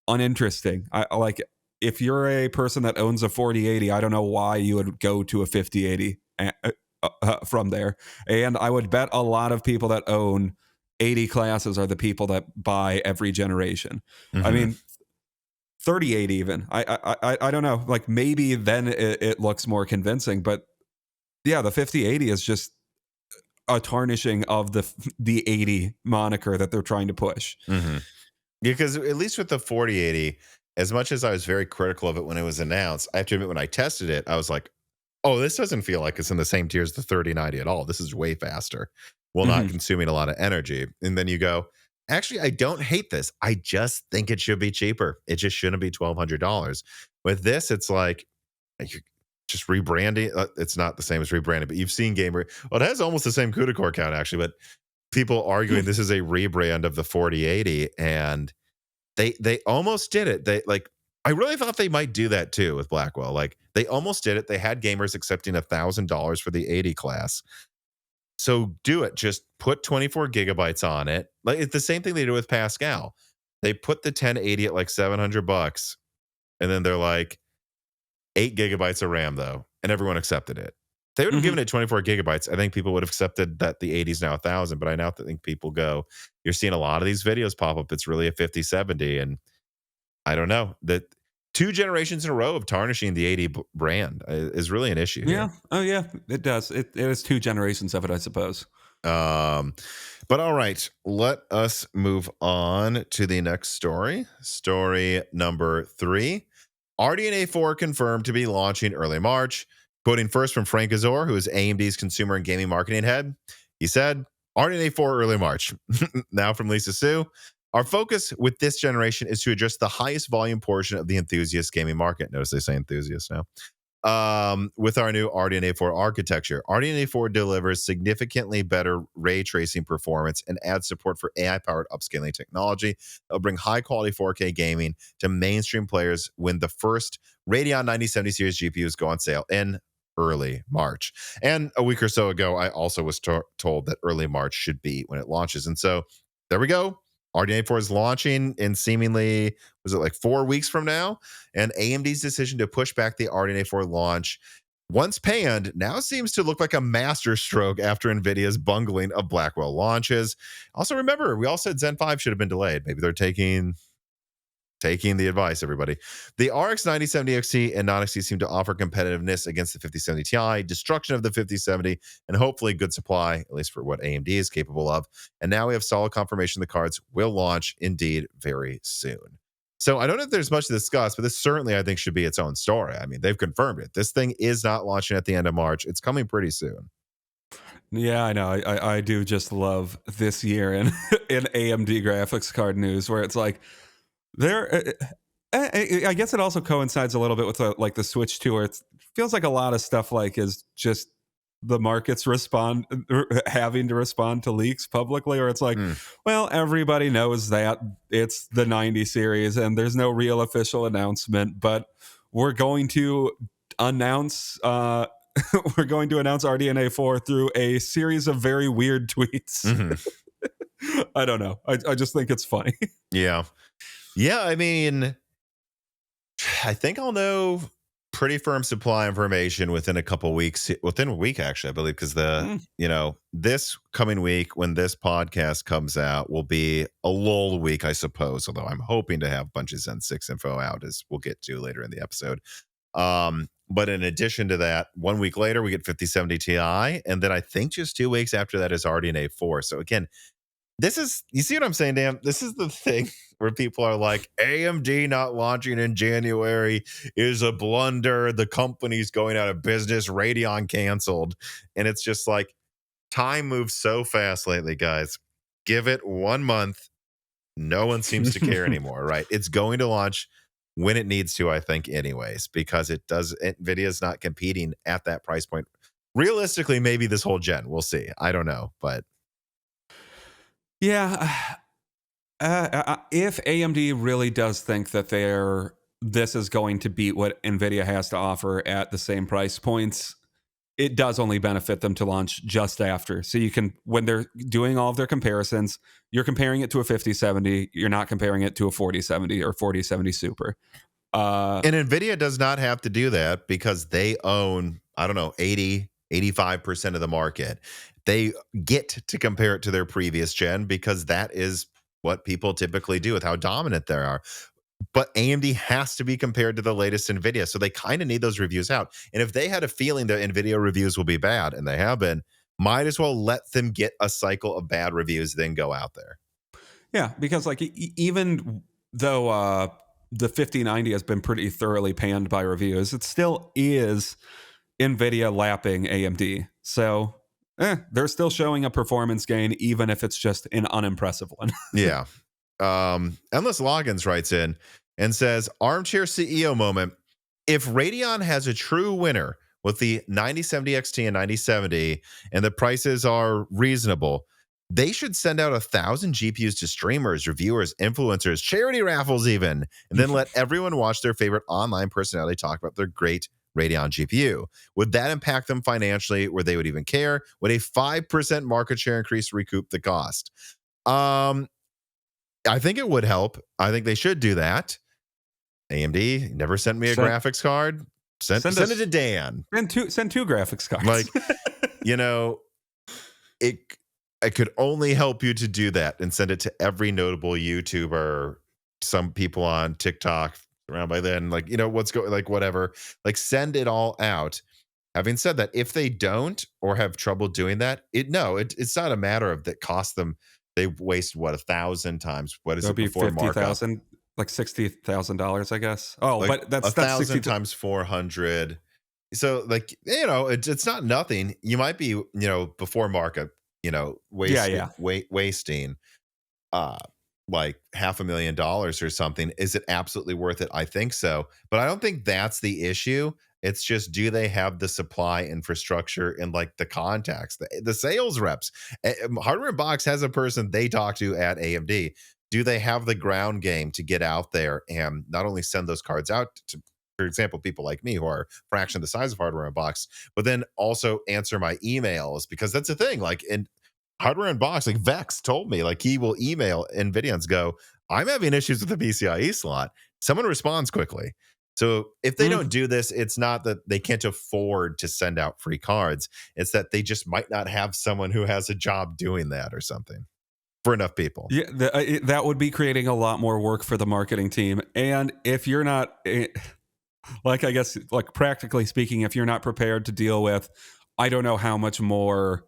uninteresting. I like, if you're a person that owns a 4080, I don't know why you would go to a 5080 from there. And I would bet a lot of people that own 80 classes are the people that buy every generation. I mean, 3080 even. I don't know. Like maybe then it looks more convincing, but yeah, the 5080 is just a tarnishing of the 80 moniker that they're trying to push. Because at least with the 4080, as much as I was very critical of it when it was announced, I have to admit when I tested it, I was like, oh, this doesn't feel like it's in the same tier as the 3090 at all. This is way faster while not Mhm. consuming a lot of energy. And then you go, actually, I don't hate this. I just think it should be cheaper. It just shouldn't be $1,200. With this, it's like you're just rebranding. It's not the same as rebranding, but you've seen gamer. Well, it has almost the same CUDA core count actually, but people arguing this is a rebrand of the 4080, and they almost did it. They like I really thought they might do that too with Blackwell. Like they almost did it. They had gamers accepting $1,000 for the 80 class. So do it. Just put 24 gigabytes on it. Like it's the same thing they do with Pascal. They put the 1080 at like $700, and then they're like 8 gigabytes of RAM though, and everyone accepted it. They would have Mhm. given it 24 gigabytes. I think people would have accepted that the 80 is now 1,000. But I now think people go, you're seeing a lot of these videos pop up. It's really a 5070, and I don't know that 2 generations in a row of tarnishing the 80 brand is really an issue Yeah. here. Oh, yeah. It does. It is 2 generations of it, I suppose. Um, but all right, let us move on to the next story. Story number 3. RDNA 4 confirmed to be launching early March. Quoting first from Frank Azor, who is AMD's consumer and gaming marketing head. He said, RDNA 4 early March. Now from Lisa Su. Our focus with this generation is to address the highest volume portion of the enthusiast gaming market. Notice they say enthusiast now. With our new RDNA 4 architecture. RDNA 4 delivers significantly better ray tracing performance and adds support for AI-powered upscaling technology that will bring high-quality 4K gaming to mainstream players when the first Radeon 9070 series GPUs go on sale in early March. And a week or so ago, I also was told that early March should be when it launches. And so there we go. RDNA 4 is launching in seemingly, was it like 4 weeks from now? And AMD's decision to push back the RDNA 4 launch, once panned, now seems to look like a masterstroke after NVIDIA's bungling of Blackwell launches. Also, remember, we all said Zen 5 should have been delayed. Maybe they're taking the advice, everybody. The RX 9070 XT and non XT seem to offer competitiveness against the 5070 Ti, destruction of the 5070, and hopefully good supply, at least for what AMD is capable of. And now we have solid confirmation the cards will launch indeed very soon. So I don't know if there's much to discuss, but this certainly, I think, should be its own story. I mean, they've confirmed it. This thing is not launching at the end of March. It's coming pretty soon. Yeah, I know. I do just love this year in in AMD graphics card news, where it's like there. I guess it also coincides a little bit with like the Switch 2, where it feels like a lot of stuff like is just the markets having to respond to leaks publicly, or it's like, Hmm. well, everybody knows that it's the 90 series and there's no real official announcement, but we're going to announce we're going to announce RDNA 4 through a series of very weird tweets. Mhm. I don't know. I just think it's funny. Yeah. Yeah. I mean, I think I'll know pretty firm supply information within a couple weeks, within a week, actually, I believe, because Mm. this coming week when this podcast comes out will be a lull week, I suppose, although I'm hoping to have a bunch of Zen 6 info out, as we'll get to later in the episode. But in addition to that, 1 week later, we get 5070 Ti. And then I think just 2 weeks after that is RDNA 4. So again, you see what I'm saying, Dan? This is the thing where people are like, AMD not launching in January is a blunder. The company's going out of business. Radeon canceled. And it's just like, time moves so fast lately, guys. Give it 1 month. No one seems to care anymore, right? It's going to launch when it needs to, I think, anyways, because NVIDIA's not competing at that price point. Realistically, maybe this whole gen. We'll see. I don't know, but Yeah. If AMD really does think that this is going to beat what Nvidia has to offer at the same price points, it does only benefit them to launch just after. So you can, when they're doing all of their comparisons, you're comparing it to a 5070. You're not comparing it to a 4070 or 4070 Super. And NVIDIA does not have to do that because they own, I don't know, 85% of the market. They get to compare it to their previous gen because that is what people typically do with how dominant they are. But AMD has to be compared to the latest NVIDIA. So they kind of need those reviews out. And if they had a feeling that NVIDIA reviews will be bad, and they have been, might as well let them get a cycle of bad reviews, then go out there. Yeah, because like even though the 5090 has been pretty thoroughly panned by reviews. It still is Nvidia lapping AMD. So they're still showing a performance gain, even if it's just an unimpressive one. Yeah. Endless Logins writes in and says, armchair CEO moment. If Radeon has a true winner with the 9070 XT and 9070 and the prices are reasonable, they should send out 1,000 GPUs to streamers, reviewers, influencers, charity raffles even, and then let everyone watch their favorite online personality talk about their great Radeon GPU. Would that impact them financially where they would even care? Would a 5% market share increase recoup the cost? I think it would help. I think they should do that. AMD never sent me a graphics card. Send it to Dan. Send two graphics cards. Like, it could only help you to do that and send it to every notable YouTuber, some people on TikTok around by then, like, what's going, like, whatever, like, send it all out. Having said that, if they don't or have trouble doing that, it's not a matter of that cost them. They waste 1,000 times. What is it before markup? 50,000, like $60,000, I guess. Oh, like but that's 1,000 times 400. So, like, it's not nothing. You might be, before markup, wasting like $500,000 or something. Is it absolutely worth it? I think so, but I don't think that's the issue. It's just, do they have the supply infrastructure and like the contacts, the sales reps? Hardware in Box has a person they talk to at AMD. Do they have the ground game to get out there and not only send those cards out to, for example, people like me who are a fraction of the size of Hardware in Box, but then also answer my emails? Because that's the thing. Like, in Hardware in Box, like Vex told me, like, he will email NVIDIA and go, I'm having issues with the PCIe slot. Someone responds quickly. So if they don't do this, it's not that they can't afford to send out free cards. It's that they just might not have someone who has a job doing that or something for enough people. Yeah, that would be creating a lot more work for the marketing team. And if you're not, like, I guess, like, practically speaking, if you're not prepared to deal with, I don't know how much more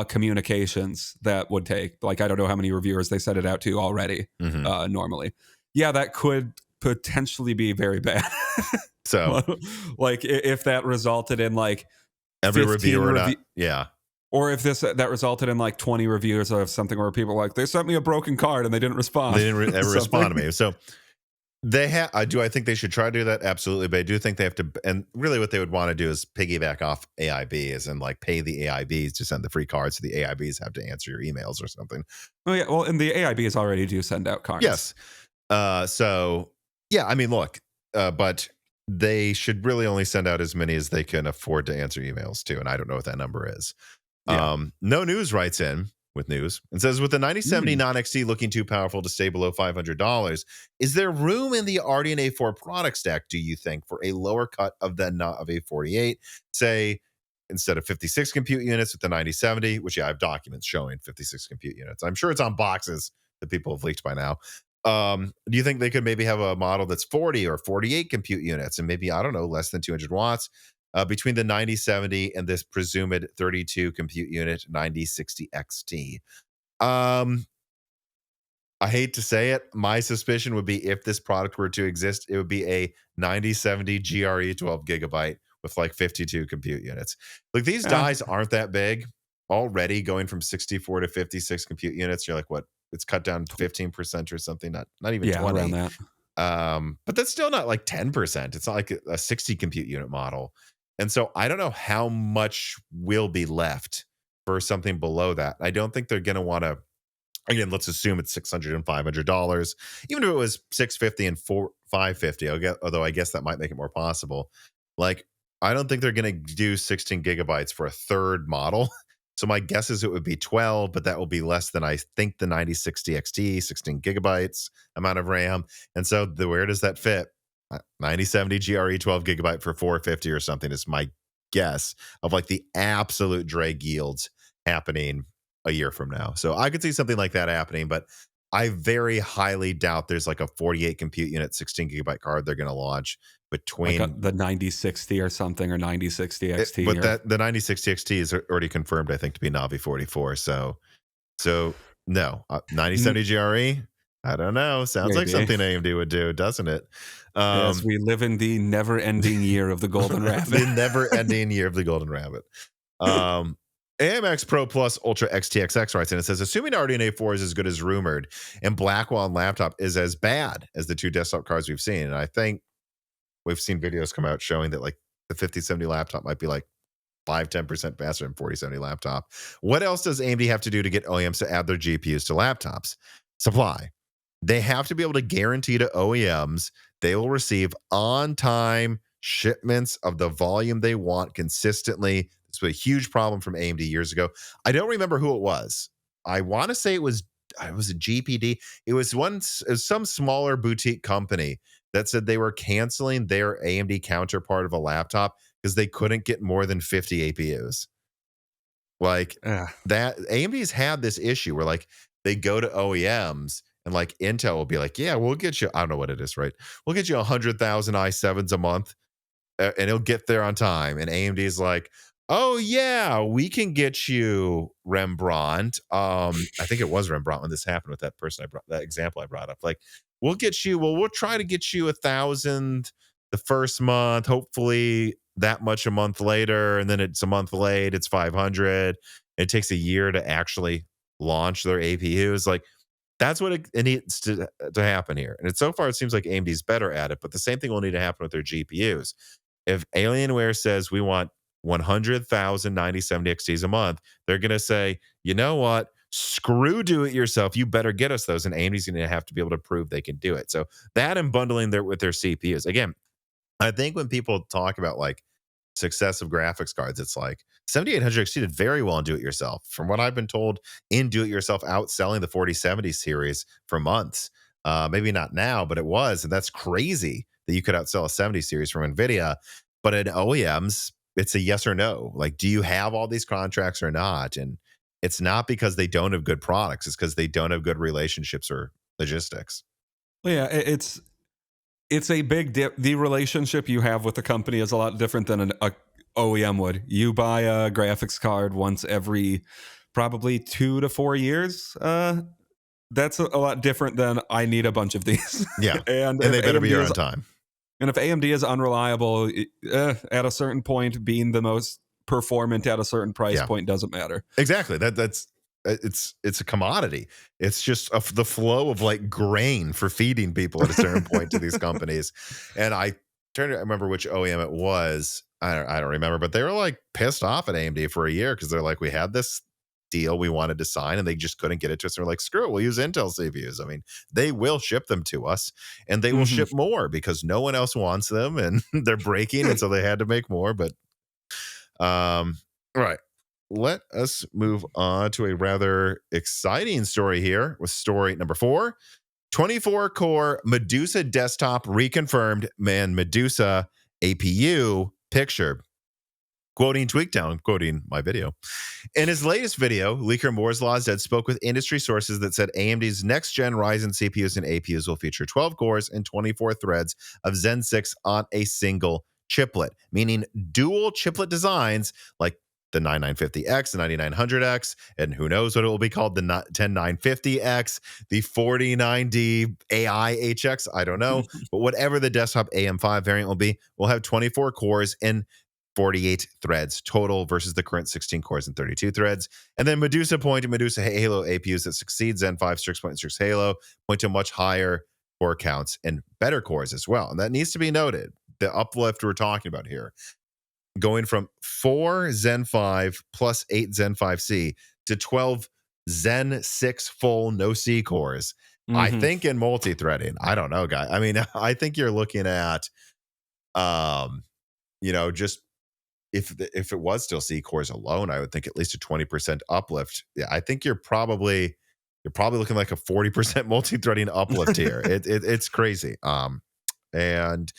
communications that would take. Like, I don't know how many reviewers they sent it out to already normally. Yeah, that could potentially be very bad. So, like, if that resulted in like every reviewer, or if that resulted in like 20 reviews of something where people are like, they sent me a broken card and they didn't respond. They didn't ever respond to me. So they have. I think they should try to do that, absolutely. But I do think they have to. And really, what they would want to do is piggyback off AIBs and like pay the AIBs to send the free cards, so the AIBs have to answer your emails or something. Oh yeah, well, and the AIBs already do send out cards. Yes. So yeah, I mean, look, but they should really only send out as many as they can afford to answer emails to, and I don't know what that number is. Yeah. No News writes in with news and says, with the 9070 non-XT looking too powerful to stay below $500, is there room in the RDNA 4 product stack, do you think, for a lower cut of the of a 48? Say, instead of 56 compute units with the 9070, which I have documents showing 56 compute units. I'm sure it's on boxes that people have leaked by now. Do you think they could maybe have a model that's 40 or 48 compute units and maybe, I don't know, less than 200 watts between the 9070 and this presumed 32 compute unit 9060 XT? I hate to say it, my suspicion would be, if this product were to exist, it would be a 9070 GRE 12 gigabyte with like 52 compute units. Like, these dies aren't that big already, going from 64 to 56 compute units. You're like, what? It's cut down 15% or something, not even 20. Around that. But that's still not like 10%. It's not like a 60 compute unit model. And so I don't know how much will be left for something below that. I don't think they're going to want to, again, let's assume it's $600 and $500. Even if it was $650 and $550, although I guess that might make it more possible. Like, I don't think they're going to do 16 gigabytes for a third model. So my guess is it would be 12, but that will be less than, I think, the 9060 XT, 16 gigabytes amount of RAM. And so where does that fit? 9070 GRE 12 gigabyte for $450 or something is my guess of like the absolute drag yields happening a year from now. So I could see something like that happening, but I very highly doubt there's like a 48 compute unit, 16 gigabyte card they're going to launch between like the 9060 or something, or 9060 XT. But the 9060 XT is already confirmed, I think, to be Navi 44. So no, 9070 GRE. I don't know. Sounds like Maybe. something AMD would do, doesn't it? Yes, we live in the never-ending year of the golden rabbit. The never-ending year of the golden rabbit. AMX Pro Plus Ultra XTXX writes in, it says, assuming RDNA 4 is as good as rumored and Blackwell on laptop is as bad as the two desktop cards we've seen, and I think we've seen videos come out showing that like the 5070 laptop might be like 5-10% faster than 4070 laptop. What else does AMD have to do to get OEMs to add their GPUs to laptops? Supply. They have to be able to guarantee to OEMs they will receive on-time shipments of the volume they want consistently. This was a huge problem from AMD years ago. I don't remember who it was. I want to say it was a GPD. It was some smaller boutique company that said they were canceling their AMD counterpart of a laptop because they couldn't get more than 50 APUs. Like that, AMD's had this issue where like they go to OEMs and like Intel will be like, yeah, we'll get you, I don't know what it is, right? We'll get you 100,000 i7s a month and it'll get there on time. And AMD is like, oh yeah, we can get you Rembrandt. I think it was Rembrandt when this happened with that person that example I brought up. Like, we'll try to get you 1,000 the first month, hopefully that much a month later, and then it's a month late, it's 500. It takes a year to actually launch their APUs. Like, that's what it needs to happen here. And so far, it seems like AMD's better at it, but the same thing will need to happen with their GPUs. If Alienware says we want 100,000 9070 XTs a month, they're going to say, you know what? Screw do it yourself. You better get us those. And AMD's going to have to be able to prove they can do it. So that and bundling with their CPUs. Again, I think when people talk about like success of graphics cards, it's like 7800 XT did very well in do-it-yourself. From what I've been told, in do-it-yourself, outselling the 4070 series for months. Maybe not now, but it was, and that's crazy that you could outsell a 70 series from Nvidia. But at OEMs, it's a yes or no. Like, do you have all these contracts or not? And it's not because they don't have good products; it's because they don't have good relationships or logistics. Well, yeah, it's a big dip. The relationship you have with the company is a lot different than a OEM would. You buy a graphics card once every probably 2 to 4 years. That's a lot different than I need a bunch of these. Yeah, and they better be here on time. And if AMD is unreliable, at a certain point, being the most performant at a certain price point doesn't matter. Exactly. That's it's a commodity. It's just the flow of like grain for feeding people at a certain point to these companies. And I remember which OEM it was. I don't remember, but they were like pissed off at AMD for a year because they're like, we had this deal we wanted to sign and they just couldn't get it to us. And we're like, screw it, we'll use Intel CPUs. I mean, they will ship them to us and they will ship more because no one else wants them and they're breaking. And so they had to make more. But right. Let us move on to a rather exciting story here with story number 4. 24-core Medusa desktop reconfirmed. Man, Medusa APU picture. Quoting Tweakdown, quoting my video. In his latest video, leaker Moore's Law said spoke with industry sources that said AMD's next-gen Ryzen CPUs and APUs will feature 12 cores and 24 threads of Zen 6 on a single chiplet, meaning dual chiplet designs like the 9950X, the 9900X, and who knows what it will be called, the 10950X, the 4090 AI HX, I don't know. But whatever the desktop AM5 variant will be, we'll have 24 cores and 48 threads total versus the current 16 cores and 32 threads. And then Medusa Halo APUs that succeed Zen 5 6.6 Halo point to much higher core counts and better cores as well. And that needs to be noted. The uplift we're talking about here, going from 4 Zen 5 plus 8 Zen 5C to 12 Zen 6 full no C cores. I think in multi-threading, I don't know, guy. I mean, I think you're looking at, just if it was still C cores alone, I would think at least a 20% uplift. Yeah, I think you're probably looking like a 40% multi-threading uplift here. It's crazy. And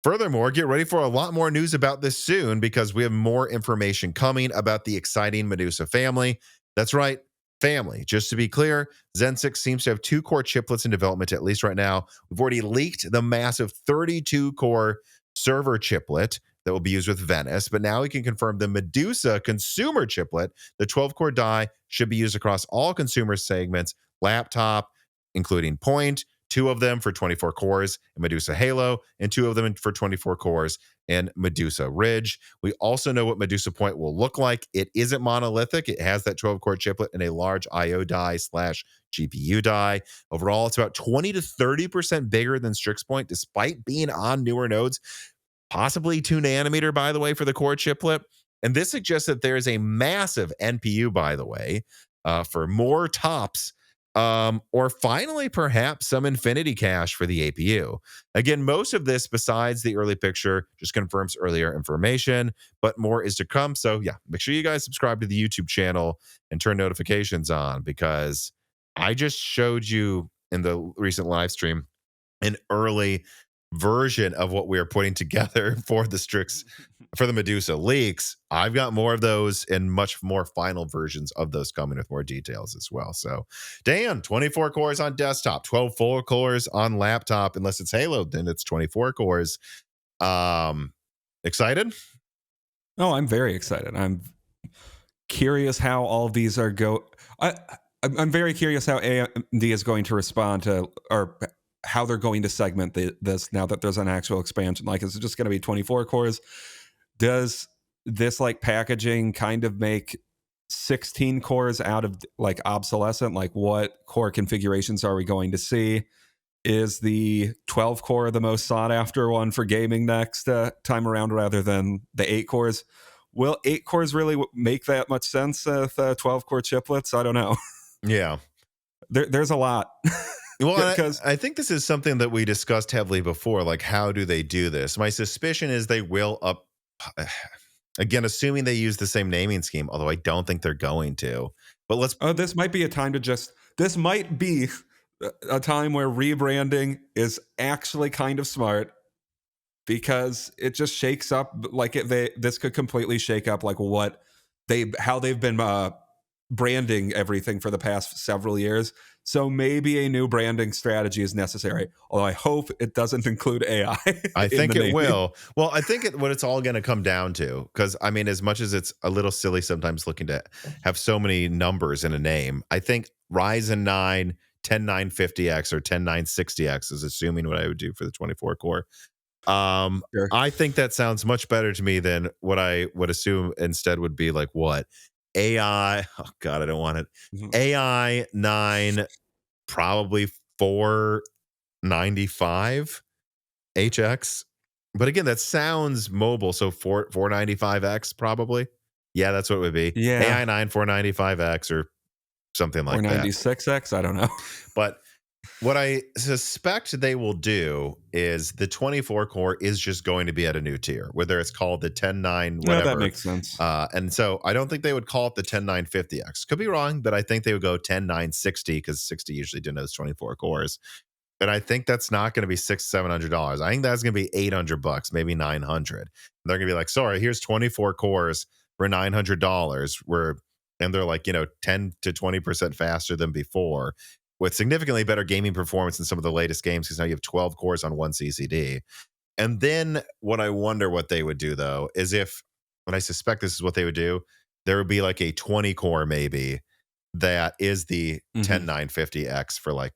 furthermore, get ready for a lot more news about this soon because we have more information coming about the exciting Medusa family. That's right, family. Just to be clear, Zen 6 seems to have 2-core chiplets in development, at least right now. We've already leaked the massive 32-core server chiplet that will be used with Venice, but now we can confirm the Medusa consumer chiplet. The 12-core die should be used across all consumer segments, laptop, including Point, 2 of them for 24 cores, and Medusa Halo, and 2 of them for 24 cores, and Medusa Ridge. We also know what Medusa Point will look like. It isn't monolithic. It has that 12-core chiplet and a large I/O die / GPU die. Overall, it's about 20 to 30% bigger than Strix Point, despite being on newer nodes, possibly 2 nanometer, by the way, for the core chiplet. And this suggests that there is a massive NPU, by the way, for more TOPS, or finally, perhaps some infinity cache for the APU. Again, most of this, besides the early picture, just confirms earlier information, but more is to come. So yeah, make sure you guys subscribe to the YouTube channel and turn notifications on, because I just showed you in the recent live stream an early version of what we are putting together for the Medusa leaks. I've got more of those and much more final versions of those coming with more details as well. So, Dan, 24 cores on desktop, 12 full cores on laptop. Unless it's Halo, then it's 24 cores. Excited? Oh, I'm very excited. I'm curious how all of these are I'm very curious how AMD is going to respond to, or how they're going to segment this now that there's an actual expansion. Like, is it just going to be 24 cores? Does this like packaging kind of make 16 cores out of like obsolescent? Like, what core configurations are we going to see? Is the 12 core the most sought after one for gaming next time around, rather than the 8 cores? Will 8 cores really make that much sense with 12 core chiplets? I don't know. Yeah. There's a lot. Well, I think this is something that we discussed heavily before. Like, how do they do this? My suspicion is they will again, assuming they use the same naming scheme, although I don't think they're going to. But this might be a time to this might be a time where rebranding is actually kind of smart, because it just shakes up, like this could completely shake up like how they've been branding everything for the past several years. So maybe a new branding strategy is necessary, although I hope it doesn't include AI. I think it will. Well, I think what it's all going to come down to, because I mean, as much as it's a little silly sometimes looking to have so many numbers in a name, I think Ryzen 9 10950X or 10960X is assuming what I would do for the 24 core. Sure. I think that sounds much better to me than what I would assume instead would be like what AI. Oh God, I don't want it. AI 9, probably 495 HX. But again, that sounds mobile. So 495X probably. Yeah, that's what it would be. Yeah. AI 9 495X or something like that. 496X, I don't know. But what I suspect they will do is the 24 core is just going to be at a new tier, whether it's called the 109 whatever. No, that makes sense. And so I don't think they would call it the 10950X. Could be wrong, but I think they would go 10960, because 60 usually denotes 24 cores. And I think that's not going to be $600-700. I think that's going to be $800, maybe $900. They're going to be like, sorry, here's 24 cores for $900. And they're like, 10 to 20% faster than before, with significantly better gaming performance in some of the latest games, because now you have 12 cores on one CCD. And then what I wonder what they would do, though, is when I suspect this is what they would do, there would be like a 20 core maybe that is the 10950X for like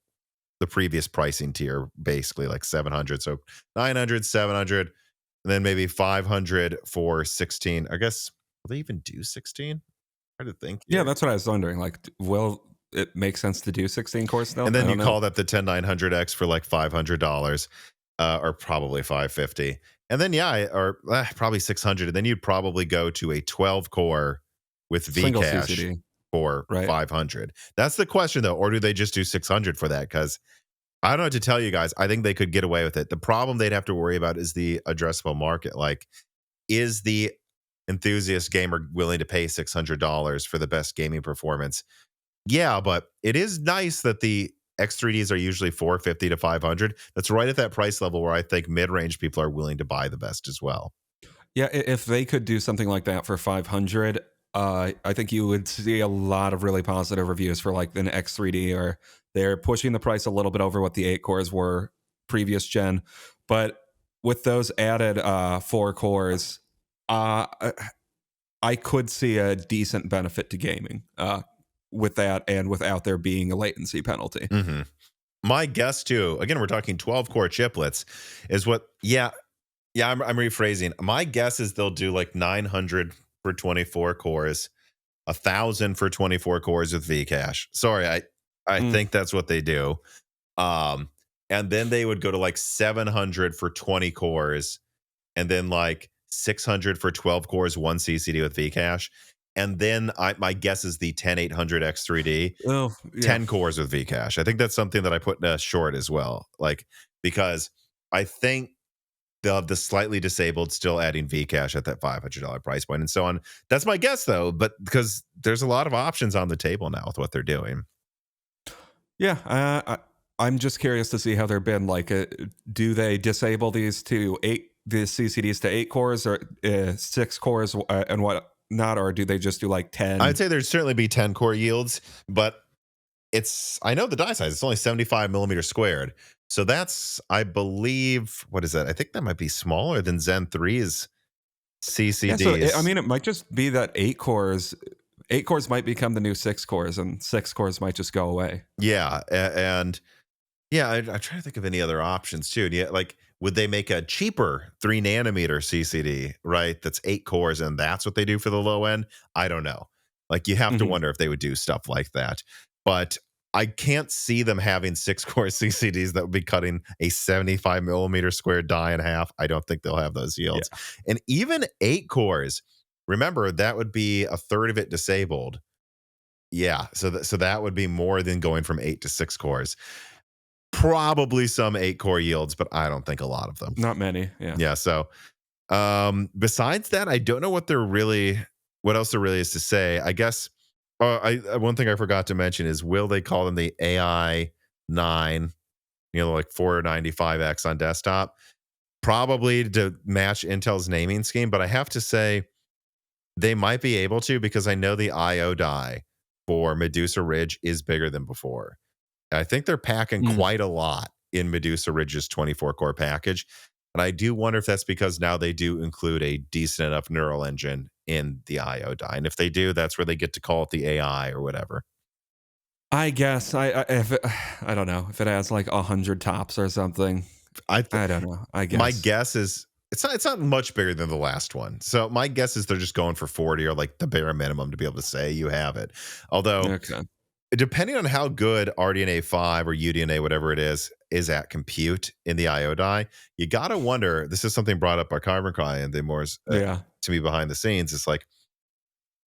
the previous pricing tier, basically like 700. So 900, 700, and then maybe 500 for 16. I guess, will they even do 16? Hard to think. Yeah, that's what I was wondering. Like, will it make sense to do 16 cores still? And then you call that the 10900X for like $500, or probably $550. And then probably 600. And then you'd probably go to a 12 core with Vcache for 500. That's the question, though. Or do they just do 600 for that? Because I don't know what to tell you guys. I think they could get away with it. The problem they'd have to worry about is the addressable market. Like, is the enthusiast gamer willing to pay $600 for the best gaming performance? Yeah, but it is nice that the X3Ds are usually $450 to $500. That's right at that price level where I think mid-range people are willing to buy the best as well. Yeah, if they could do something like that for $500, I think you would see a lot of really positive reviews for like an X3D, or they're pushing the price a little bit over what the 8 cores were previous gen. But with those added 4 cores, I could see a decent benefit to gaming with that, and without there being a latency penalty. My guess too, again, we're talking 12 core chiplets, is what, yeah, I'm rephrasing. My guess is they'll do like 900 for 24 cores, 1,000 for 24 cores with Vcache. Sorry, I Mm. think that's what they do. Um, and then they would go to like 700 for 20 cores, and then like 600 for 12 cores, one CCD with Vcache. And then my guess is the 10800X3D, Oh, yeah. 10 cores with Vcache. I think that's something that I put in a short as well. Like, because I think the slightly disabled still adding Vcache at that $500 price point and so on. That's my guess though, but because there's a lot of options on the table now with what they're doing. Yeah, I'm just curious to see how they're been. Like, do they disable these to the CCDs to 8 cores or 6 cores and what not, or do they just do like 10? I'd say there'd certainly be 10 core yields, but I know the die size, it's only 75 millimeters squared. So that's, I believe, what is that? I think that might be smaller than Zen 3's Yeah, CCDs. so I mean, it might just be that 8 cores might become the new 6 cores, and 6 cores might just go away. Yeah, and yeah, I'm trying to think of any other options too. And yeah, like, would they make a cheaper 3 nanometer CCD, right? That's 8 cores, and that's what they do for the low end? I don't know. Like, you have to Mhm. wonder if they would do stuff like that. But I can't see them having 6 core CCDs that would be cutting a 75 millimeter square die in half. I don't think they'll have those yields. And even 8 cores, remember, that would be a third of it disabled. Yeah, so that would be more than going from 8 to 6 cores. Probably some 8 core yields, but I don't think a lot of them. Not many. Yeah. Yeah. So besides that, I don't know what else there really is to say. I guess one thing I forgot to mention is, will they call them the AI 9, like 495X on desktop? Probably to match Intel's naming scheme, but I have to say they might be able to, because I know the IO die for Medusa Ridge is bigger than before. I think they're packing Mm. quite a lot in Medusa Ridge's 24 core package. And I do wonder if that's because now they do include a decent enough neural engine in the IO die. And if they do, that's where they get to call it the AI or whatever. I guess I don't know if it has like 100 tops or something. I don't know. I guess My guess is it's not much bigger than the last one. So my guess is they're just going for 40, or like the bare minimum to be able to say you have it. Although, Okay. depending on how good RDNA 5 or UDNA, whatever it is at compute in the IO die, you got to wonder, this is something brought up by Carbon Cry and the Moore's Yeah. to me behind the scenes. It's like,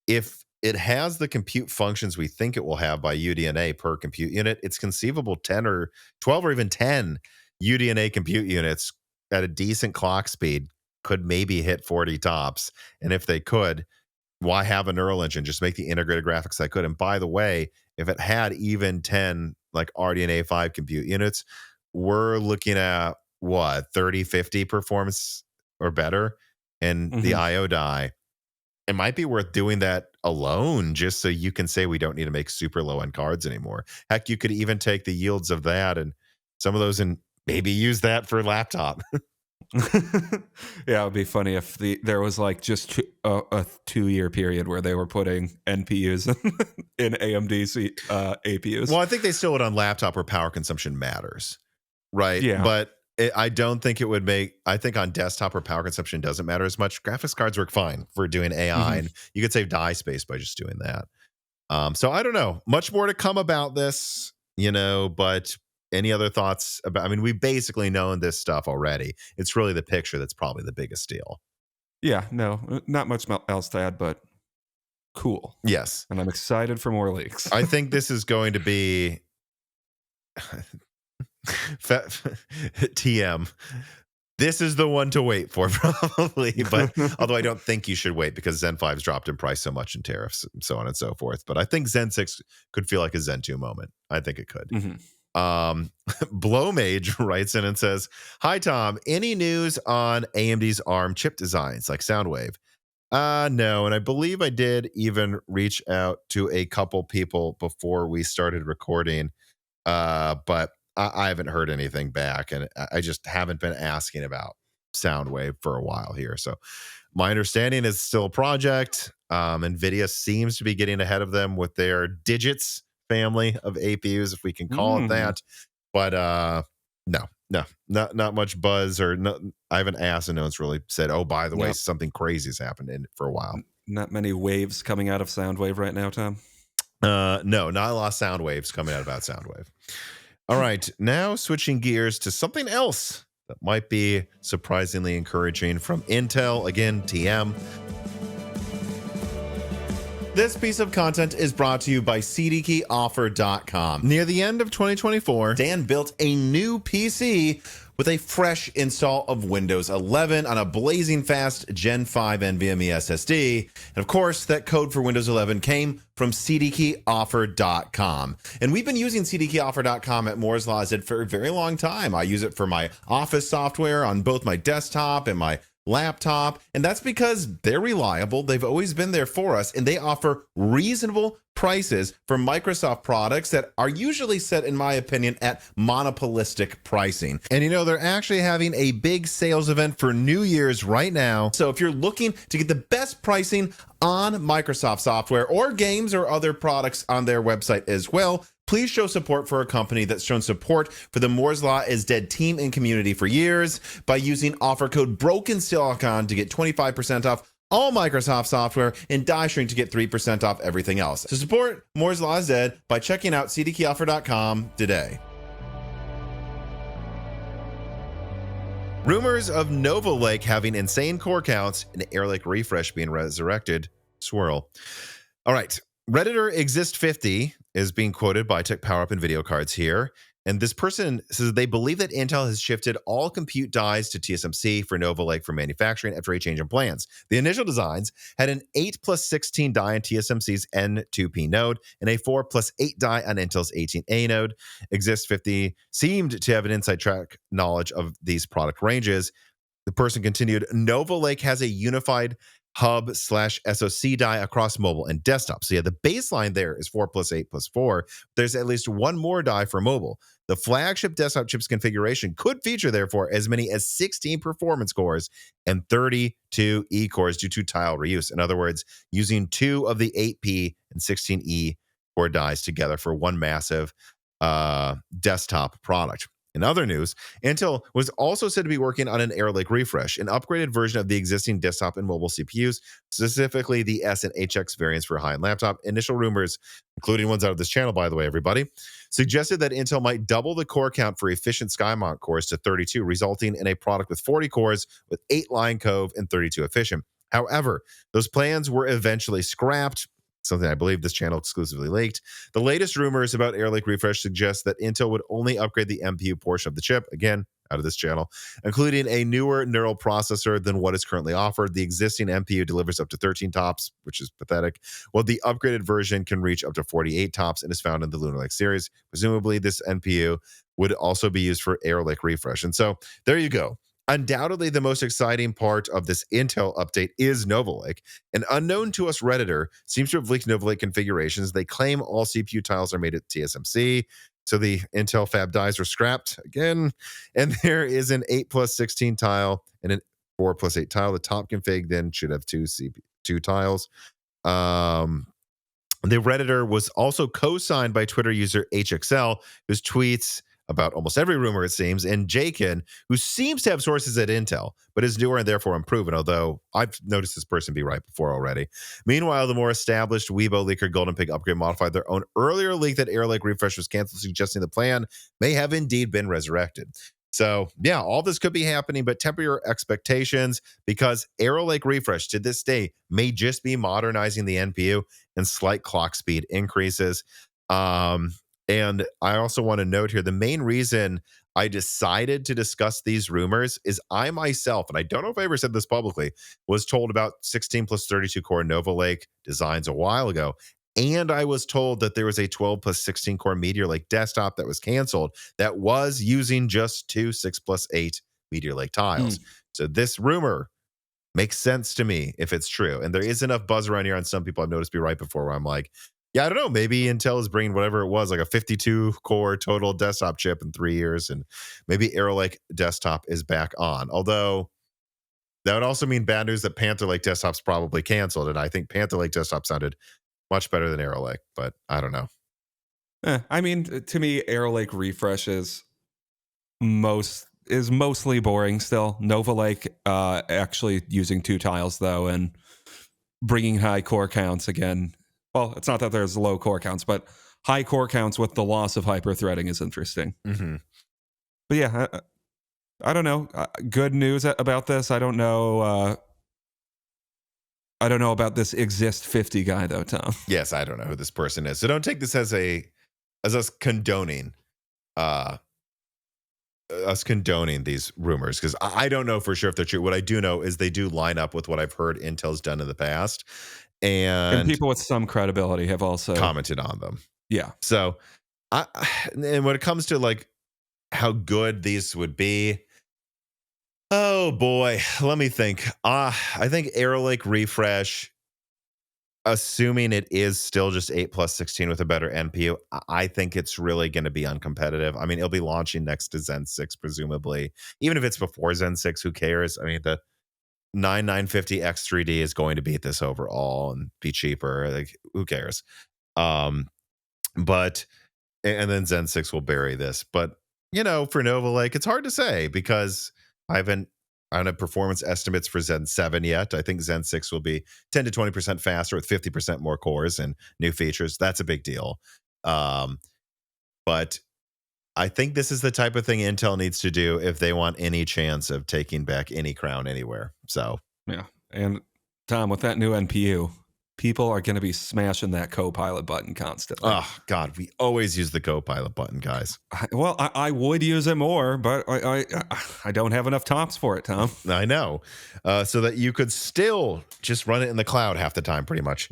if it has the compute functions we think it will have by UDNA per compute unit, it's conceivable 10 or 12 or even 10 UDNA compute units at a decent clock speed could maybe hit 40 tops. And if they could, why have a neural engine? Just make the integrated graphics I could. And by the way, if it had even 10 like RDNA 5 compute units, we're looking at what, 30, 50 performance or better in the Mhm. IO die. It might be worth doing that alone, just so you can say we don't need to make super low end cards anymore. Heck, you could even take the yields of that and some of those and maybe use that for laptop. Yeah, it would be funny if there was like just a 2-year period where they were putting NPUs in AMD APUs. Well, I think they still would on laptop where power consumption matters, right? Yeah. But I don't think it would make. I think on desktop where power consumption doesn't matter as much, graphics cards work fine for doing AI, Mhm. and you could save die space by just doing that. So I don't know. Much more to come about this, but any other thoughts about, I mean, we've basically known this stuff already. It's really the picture that's probably the biggest deal. Yeah, no, not much else to add, but cool. Yes. And I'm excited for more leaks. I think this is going to be TM. This is the one to wait for, probably. But although I don't think you should wait, because Zen 5's dropped in price so much in tariffs and so on and so forth. But I think Zen 6 could feel like a Zen 2 moment. I think it could. Mhm. Blowmage writes in and says, "Hi Tom, any news on AMD's ARM chip designs like Soundwave?" No, and I believe I did even reach out to a couple people before we started recording, but I haven't heard anything back, and I just haven't been asking about Soundwave for a while here. So my understanding is still a project. Nvidia seems to be getting ahead of them with their digits family of APUs, if we can call it that. But not much buzz or no. I haven't asked, and no one's really said, "Oh, by the way, something crazy has happened in for a while." Not many waves coming out of Soundwave right now, Tom. No, not a lot of sound waves coming out about Soundwave. All right, now switching gears to something else that might be surprisingly encouraging from Intel. Again, TM. This piece of content is brought to you by CDKeyOffer.com. Near the end of 2024, Dan built a new PC with a fresh install of Windows 11 on a blazing fast Gen 5 NVMe SSD. And of course, that code for Windows 11 came from CDKeyOffer.com. And we've been using CDKeyOffer.com at Moore's Law Z for a very long time. I use it for my office software on both my desktop and my laptop, and that's because they're reliable. They've always been there for us, and they offer reasonable prices for Microsoft products that are usually set, in my opinion, at monopolistic pricing. And you know, they're actually having a big sales event for New Year's right now. So if you're looking to get the best pricing on Microsoft software or games or other products on their website as well, please show support for a company that's shown support for the Moore's Law is Dead team and community for years by using offer code BrokenSilicon to get 25% off all Microsoft software and DieShrink to get 3% off everything else. So support Moore's Law is Dead by checking out CDKeyOffer.com today. Rumors of Nova Lake having insane core counts and Air Lake refresh being resurrected swirl. All right. Redditor Exist50 is being quoted by Tech Power Up and Video Cards here. And this person says they believe that Intel has shifted all compute dies to TSMC for Nova Lake for manufacturing after a change in plans. The initial designs had an 8+16 die on TSMC's N2P node and a 4+8 die on Intel's 18A node. Exist50 seemed to have an inside track knowledge of these product ranges. The person continued, Nova Lake has a unified hub/SoC die across mobile and desktop. So yeah, the baseline there is 4+8+4. There's at least one more die for mobile. The flagship desktop chips configuration could feature, therefore, as many as 16 performance cores and 32 E cores due to tile reuse. In other words, using 2 of the 8P and 16E core dies together for one massive desktop product. In other news, Intel was also said to be working on an Air Lake refresh, an upgraded version of the existing desktop and mobile CPUs, specifically the S and HX variants for high-end laptop. Initial rumors, including ones out of this channel, by the way, everybody, suggested that Intel might double the core count for efficient SkyMount cores to 32, resulting in a product with 40 cores with 8 line cove and 32 efficient. However, those plans were eventually scrapped, something I believe this channel exclusively leaked. The latest rumors about Air Lake refresh suggest that Intel would only upgrade the MPU portion of the chip, again, out of this channel, including a newer neural processor than what is currently offered. The existing MPU delivers up to 13 tops, which is pathetic, while the upgraded version can reach up to 48 tops and is found in the Lunar Lake series. Presumably, this NPU would also be used for Air Lake refresh. And so there you go. Undoubtedly, the most exciting part of this Intel update is Nova Lake. An unknown to us Redditor seems to have leaked Nova Lake configurations. They claim all CPU tiles are made at TSMC, so the Intel fab dies are scrapped again. And there is an 8+16 tile and an 4+8 tile. The top config then should have two tiles. The Redditor was also co-signed by Twitter user HXL, whose tweets about almost every rumor, it seems, and Jakin, who seems to have sources at Intel, but is newer and therefore unproven, although I've noticed this person be right before already. Meanwhile, the more established Weibo leaker Golden Pig Upgrade modified their own earlier leak that Air Lake refresh was canceled, suggesting the plan may have indeed been resurrected. So, yeah, all this could be happening, but temper your expectations because Air Lake refresh to this day may just be modernizing the NPU and slight clock speed increases. And I also want to note here, the main reason I decided to discuss these rumors is I myself, and I don't know if I ever said this publicly, was told about 16+32 core Nova Lake designs a while ago. And I was told that there was a 12+16 core Meteor Lake desktop that was canceled that was using just 2 6+8 Meteor Lake tiles. So this rumor makes sense to me if it's true. And there is enough buzz around here on some people I've noticed be right before where I'm like, yeah, I don't know. Maybe Intel is bringing whatever it was, like a 52-core total desktop chip in 3 years, and maybe Air Lake desktop is back on. Although that would also mean bad news that Panther Lake desktop's probably canceled, and I think Panther Lake desktop sounded much better than Air Lake, but I don't know. I mean, to me, Air Lake refresh is mostly boring still. Nova Lake actually using 2 tiles though, and bringing high core counts again. Well, it's not that there's low core counts, but high core counts with the loss of hyper-threading is interesting. Mm-hmm. But yeah, I don't know. Good news about this. I don't know about this Exist 50 guy though, Tom. Yes, I don't know who this person is. So don't take this as us condoning these rumors, because I don't know for sure if they're true. What I do know is they do line up with what I've heard Intel's done in the past, and people with some credibility have also commented on them. Yeah. So and when it comes to like how good these would be, oh boy, let me think. I think Arrow Lake refresh, assuming it is still just 8 plus 16 with a better NPU, I think it's really going to be uncompetitive. I mean, it'll be launching next to Zen 6, presumably. Even if it's before Zen 6, who cares? I mean, the 9950 X3D is going to beat this overall and be cheaper. Like, who cares? But, and then Zen 6 will bury this. But, you know, for Nova Lake, it's hard to say because I don't have performance estimates for Zen 7 yet. I think Zen 6 will be 10 to 20% faster with 50% more cores and new features. That's a big deal. But I think this is the type of thing Intel needs to do if they want any chance of taking back any crown anywhere. So, yeah. And Tom, with that new NPU, people are going to be smashing that Copilot button constantly. Oh, God, we always use the Copilot button, guys. I would use it more, but I don't have enough tops for it, Tom. I know. So that you could still just run it in the cloud half the time, pretty much.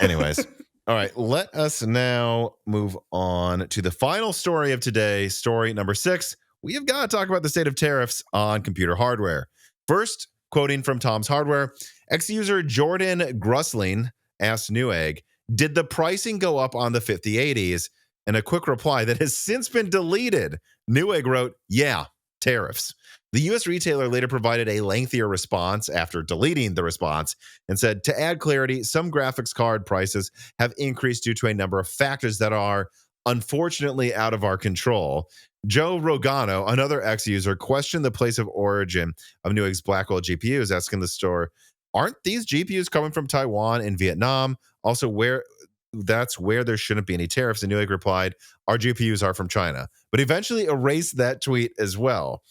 Anyways. All right, let us now move on to the final story of today, story number 6. We have got to talk about the state of tariffs on computer hardware. First, quoting from Tom's Hardware, ex-user Jordan Grusling asked Newegg, did the pricing go up on the 5080s? And a quick reply that has since been deleted. Newegg wrote, yeah, tariffs. The U.S. retailer later provided a lengthier response after deleting the response and said, to add clarity, some graphics card prices have increased due to a number of factors that are unfortunately out of our control. Joe Rogano, another ex-user, questioned the place of origin of Newegg's Blackwell GPUs, asking the store, aren't these GPUs coming from Taiwan and Vietnam? Also, that's where there shouldn't be any tariffs. And Newegg replied, our GPUs are from China, but eventually erased that tweet as well.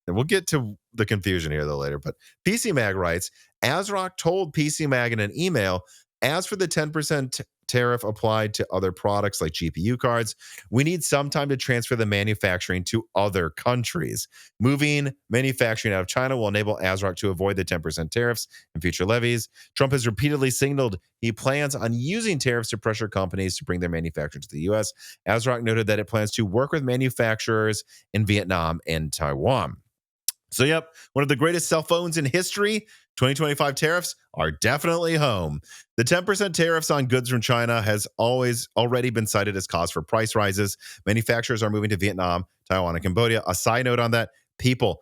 And we'll get to the confusion here, though, later. But PC Mag writes, ASRock told PC Mag in an email, as for the 10% tariff applied to other products like GPU cards, we need some time to transfer the manufacturing to other countries. Moving manufacturing out of China will enable ASRock to avoid the 10% tariffs and future levies. Trump has repeatedly signaled he plans on using tariffs to pressure companies to bring their manufacturing to the U.S. ASRock noted that it plans to work with manufacturers in Vietnam and Taiwan. So, yep, one of the greatest cell phones in history, 2025 tariffs are definitely home. The 10% tariffs on goods from China has already been cited as cause for price rises. Manufacturers are moving to Vietnam, Taiwan, and Cambodia. A side note on that,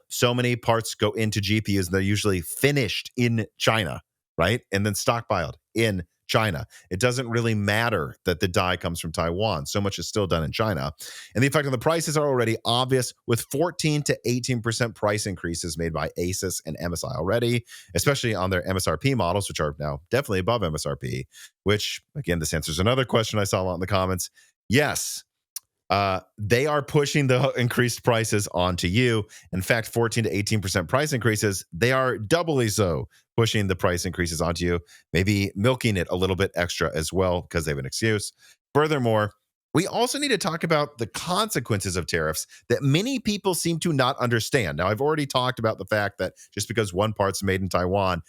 so many parts go into GPUs, and they're usually finished in China, right? And then stockpiled in China. It doesn't really matter that the die comes from Taiwan. So much is still done in China. And the effect on the prices are already obvious, with 14 to 18% price increases made by Asus and MSI already, especially on their MSRP models, which are now definitely above MSRP, which, again, this answers another question I saw a lot in the comments. Yes, they are pushing the increased prices onto you. In fact, 14 to 18% price increases, they are doubly so pushing the price increases onto you, maybe milking it a little bit extra as well because they have an excuse. Furthermore, we also need to talk about the consequences of tariffs that many people seem to not understand. Now, I've already talked about the fact that just because one part's made in Taiwan,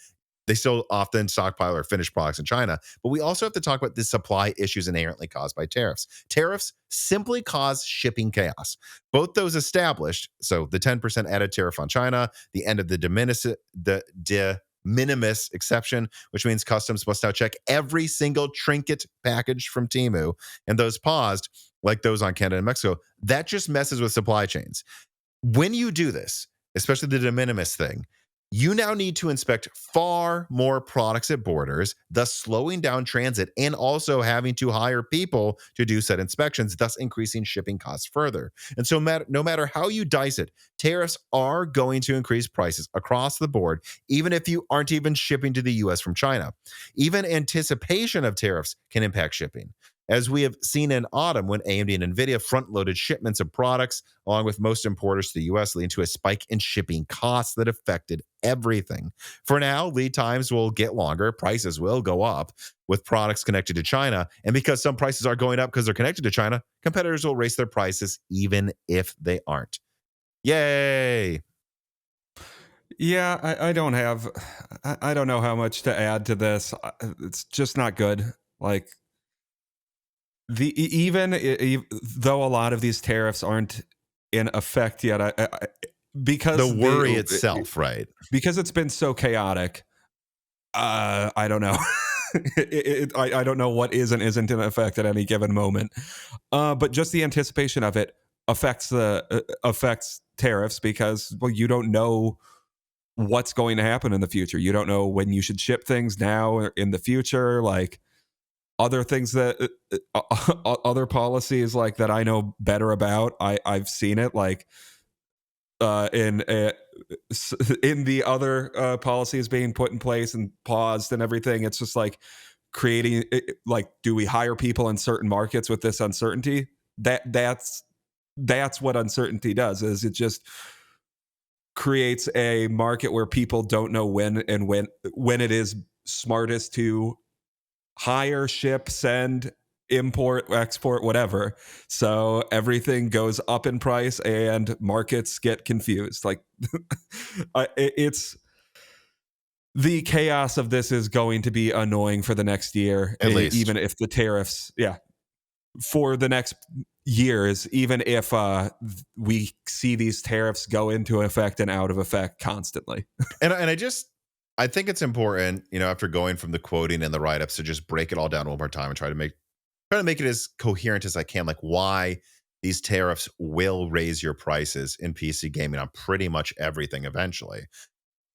they still often stockpile or finished products in China. But we also have to talk about the supply issues inherently caused by tariffs. Tariffs simply cause shipping chaos. Both those established, so the 10% added tariff on China, the end of the de minimis exception, which means customs must now check every single trinket package from Temu, and those paused, like those on Canada and Mexico, that just messes with supply chains. When you do this, especially the de minimis thing, You now need to inspect far more products at borders, thus slowing down transit and also having to hire people to do said inspections, thus increasing shipping costs further. And so, no matter how you dice it, tariffs are going to increase prices across the board, even if you aren't even shipping to the US from China. Even anticipation of tariffs can impact shipping. As we have seen in autumn when AMD and Nvidia front-loaded shipments of products along with most importers to the US, leading to a spike in shipping costs that affected everything. For now, lead times will get longer, prices will go up with products connected to China, and because some prices are going up because they're connected to China, competitors will raise their prices even if they aren't. Yay! Yeah, I don't have, I don't know how much to add to this. It's just not good. Like, though a lot of these tariffs aren't in effect yet, because The worry itself, right? Because it's been so chaotic. I don't know. I don't know what is and isn't in effect at any given moment. But just the anticipation of it affects tariffs because, well, you don't know what's going to happen in the future. You don't know when you should ship things now or in the future. Like, other things that other policies like that I know better about. I've seen it like in the other policies being put in place and paused and everything. It's just like creating like, do we hire people in certain markets with this uncertainty? That's what uncertainty does. Is it just creates a market where people don't know when it is smartest to hire, ship, send, import, export, whatever. So everything goes up in price and markets get confused. Like, it's the chaos of this is going to be annoying for the next year, At least. even if the tariffs, for the next years, even if we see these tariffs go into effect and out of effect constantly. And I think it's important, after going from the quoting and the write-ups, to just break it all down one more time and try to make it as coherent as I can, like why these tariffs will raise your prices in PC gaming on pretty much everything eventually.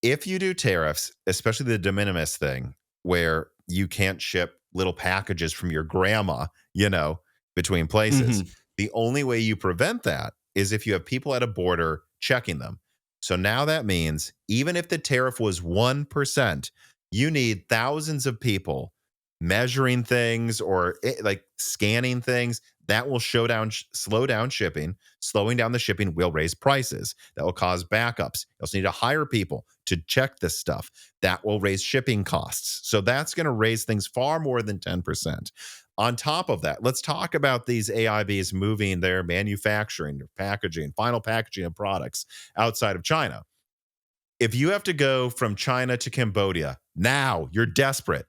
If you do tariffs, especially the de minimis thing, where you can't ship little packages from your grandma, between places, the only way you prevent that is if you have people at a border checking them. So now that means even if the tariff was 1%, you need thousands of people measuring things or like scanning things. That will slow down shipping. Slowing down the shipping will raise prices. That will cause backups. You also need to hire people to check this stuff. That will raise shipping costs. So that's going to raise things far more than 10%. On top of that, let's talk about these AIBs moving their manufacturing, their packaging, final packaging of products outside of China. If you have to go from China to Cambodia, now you're desperate.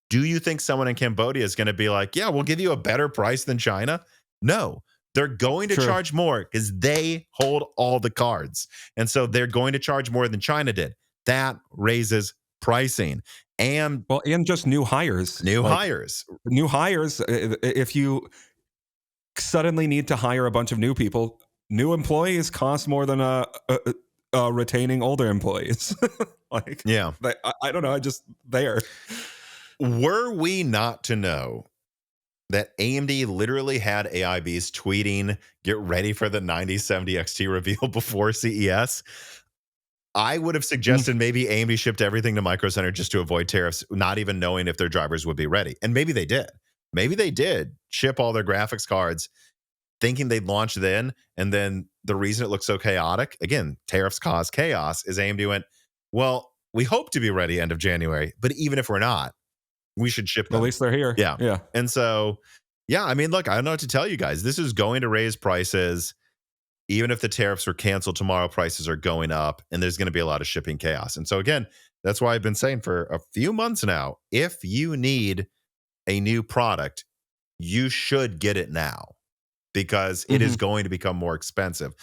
Do you think someone in Cambodia is going to be like, yeah, we'll give you a better price than China? No, they're going to charge more because they hold all the cards. And so they're going to charge more than China did. That raises pricing. And just new hires. New hires. If you suddenly need to hire a bunch of new people, new employees cost more than retaining older employees. I don't know. Were we not to know that AMD literally had AIBs tweeting, get ready for the 9070 XT reveal before CES, I would have suggested maybe AMD shipped everything to Micro Center just to avoid tariffs, not even knowing if their drivers would be ready. And maybe they did. Maybe they did ship all their graphics cards thinking they'd launch then. And then the reason it looks so chaotic, again, tariffs cause chaos, is AMD went, well, we hope to be ready end of January, but even if we're not, we should ship them. At least they're here. Yeah. And so, I mean, look, I don't know what to tell you guys. This is going to raise prices. Even if the tariffs are canceled tomorrow, prices are going up and there's going to be a lot of shipping chaos. And so again, that's why I've been saying for a few months now, if you need a new product, you should get it now because it is going to become more expensive.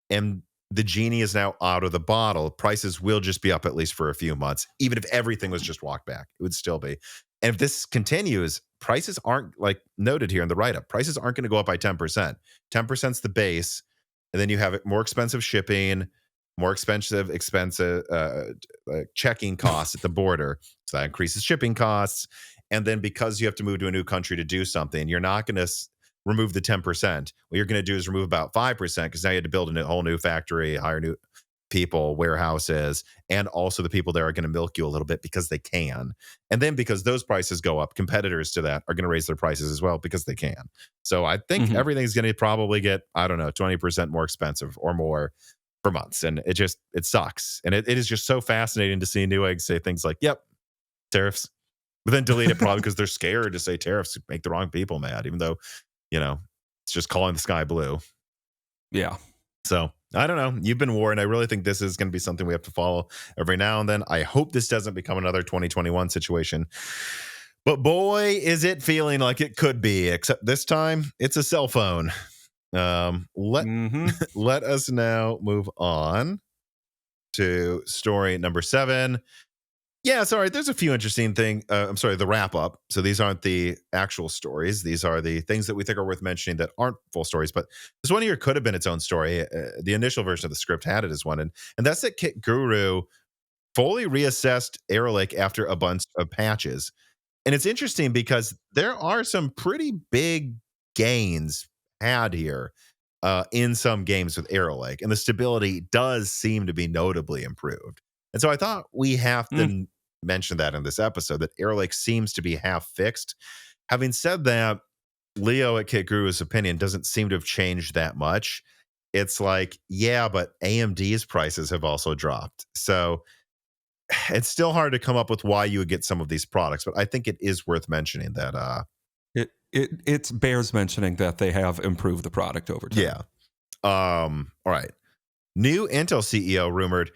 And the genie is now out of the bottle. Prices will just be up at least for a few months. Even if everything was just walked back, it would still be. And if this continues, prices aren't, like noted here in the write-up, prices aren't going to go up by 10%. 10% is the base. And then you have more expensive shipping, more expensive checking costs at the border. So that increases shipping costs. And then because you have to move to a new country to do something, you're not going to remove the 10%. What you're going to do is remove about 5% because now you had to build a whole new factory, hire new people, warehouses, and also the people there are going to milk you a little bit because they can. And then because those prices go up, competitors to that are going to raise their prices as well because they can. So I think everything's going to probably get, I don't know, 20% more expensive or more for months. And it sucks. And it is just so fascinating to see Newegg say things like, yep, tariffs, but then delete it probably because they're scared to say tariffs make the wrong people mad, even though, it's just calling the sky blue. Yeah. So I don't know. You've been warned. I really think this is going to be something we have to follow every now and then. I hope this doesn't become another 2021 situation. But boy, is it feeling like it could be, except this time it's a cell phone. Let us now move on to story number 7. Yeah, sorry. There's a few interesting things. The wrap up. So these aren't the actual stories. These are the things that we think are worth mentioning that aren't full stories. But this one here could have been its own story. The initial version of the script had it as one. And that's that Kit Guru fully reassessed Arrow Lake after a bunch of patches. And it's interesting because there are some pretty big gains had here in some games with Arrow Lake. And the stability does seem to be notably improved. And so I thought we have to mention that in this episode, that Arrow Lake seems to be half fixed. Having said that, Leo at Kit Guru's opinion doesn't seem to have changed that much. It's like, yeah, but AMD's prices have also dropped. So it's still hard to come up with why you would get some of these products, but I think it is worth mentioning that it bears mentioning that they have improved the product over time. Yeah. All right. New Intel CEO rumored.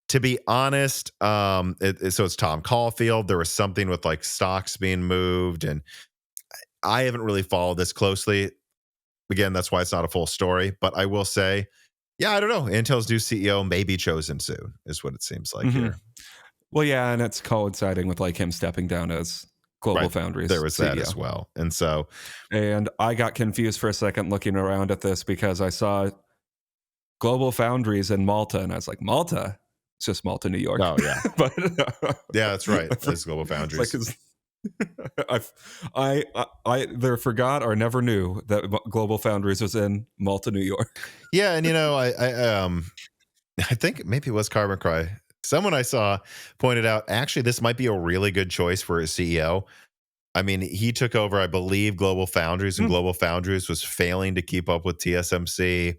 To be honest, so it's Tom Caulfield. There was something with like stocks being moved, and I haven't really followed this closely. Again, that's why it's not a full story. But I will say, yeah, I don't know. Intel's new CEO may be chosen soon, is what it seems like here. Well, yeah, and it's coinciding with like him stepping down as Global Foundries. There was CEO. that as well, and I got confused for a second looking around at this because I saw Global Foundries in Malta, and I was like, Malta. It's just Malta, New York. Oh yeah, but yeah, that's right. It's Global Foundries. I either forgot or never knew that Global Foundries was in Malta, New York. Yeah, and I think maybe it was Carbon Cry. Someone I saw pointed out, actually, this might be a really good choice for a CEO. I mean, he took over, I believe, Global Foundries, and Global Foundries was failing to keep up with TSMC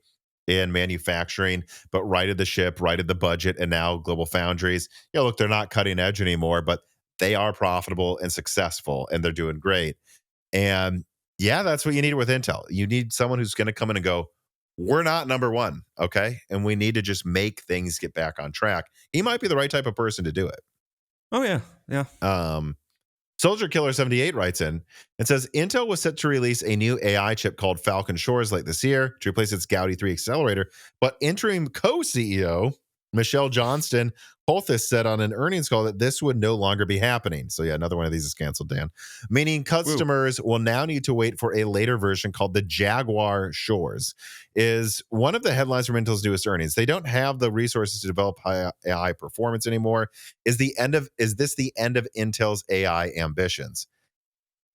in manufacturing, but righted the ship, righted the budget, and now Global Foundries, look, they're not cutting edge anymore, but they are profitable and successful, and they're doing great. And yeah, that's what you need with Intel. You need someone who's going to come in and go, we're not number one, okay? And we need to just make things get back on track. He might be the right type of person to do it. Oh, yeah. Soldier Killer 78 writes in and says, Intel was set to release a new AI chip called Falcon Shores late this year to replace its Gaudi 3 accelerator, but interim co-CEO Michelle Johnston Holthus said on an earnings call that this would no longer be happening. So yeah, another one of these is canceled, Dan. Meaning customers will now need to wait for a later version called the Jaguar Shores. Is one of the headlines from Intel's newest earnings. They don't have the resources to develop high AI performance anymore. Is this the end of Intel's AI ambitions?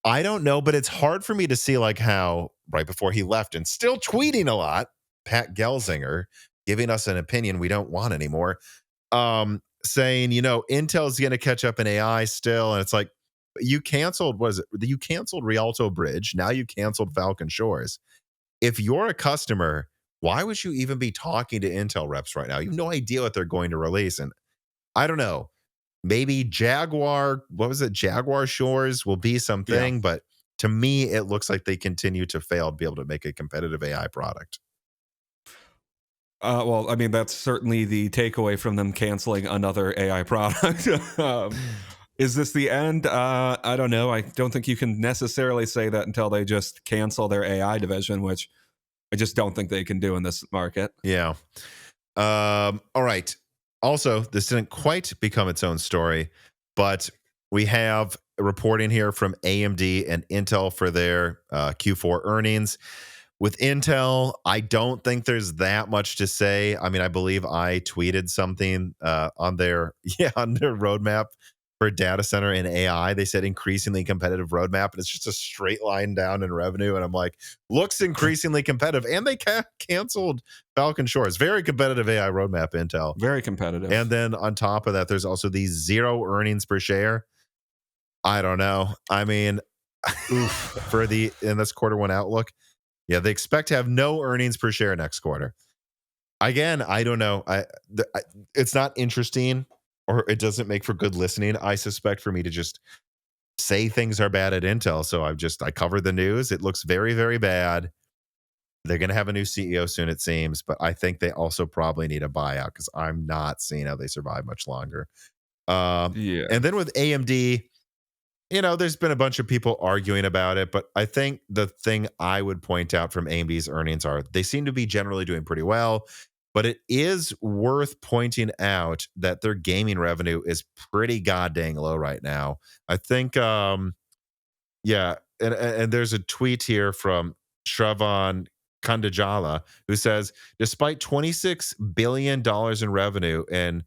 I don't know, but it's hard for me to see like how right before he left and still tweeting a lot, Pat Gelsinger giving us an opinion we don't want anymore, saying, Intel's going to catch up in AI still. And it's like, you canceled, you canceled Rialto Bridge. Now you canceled Falcon Shores. If you're a customer, why would you even be talking to Intel reps right now? You have no idea what they're going to release. And I don't know, maybe Jaguar Shores will be something, but to me, it looks like they continue to fail to be able to make a competitive AI product. Well, I mean, that's certainly the takeaway from them canceling another AI product. Is this the end? I don't know. I don't think you can necessarily say that until they just cancel their AI division, which I just don't think they can do in this market. Yeah. All right. Also, this didn't quite become its own story, but we have a reporting here from AMD and Intel for their Q4 earnings. With Intel, I don't think there's that much to say. I mean, I believe I tweeted something on their roadmap for data center and AI. They said increasingly competitive roadmap, and it's just a straight line down in revenue. And I'm like, looks increasingly competitive. And they canceled Falcon Shores. Very competitive AI roadmap, Intel. Very competitive. And then on top of that, there's also the 0 earnings per share. I don't know. I mean, for in this quarter one outlook. Yeah, they expect to have no earnings per share next quarter. Again, I don't know. It's not interesting, or it doesn't make for good listening. I suspect for me to just say things are bad at Intel. So I covered the news. It looks very, very bad. They're going to have a new CEO soon, it seems. But I think they also probably need a buyout because I'm not seeing how they survive much longer. Yeah. And then with AMD, there's been a bunch of people arguing about it, but I think the thing I would point out from AMD's earnings are they seem to be generally doing pretty well, but it is worth pointing out that their gaming revenue is pretty goddamn low right now. I think, and there's a tweet here from Shravan Kandajala who says, despite $26 billion in revenue in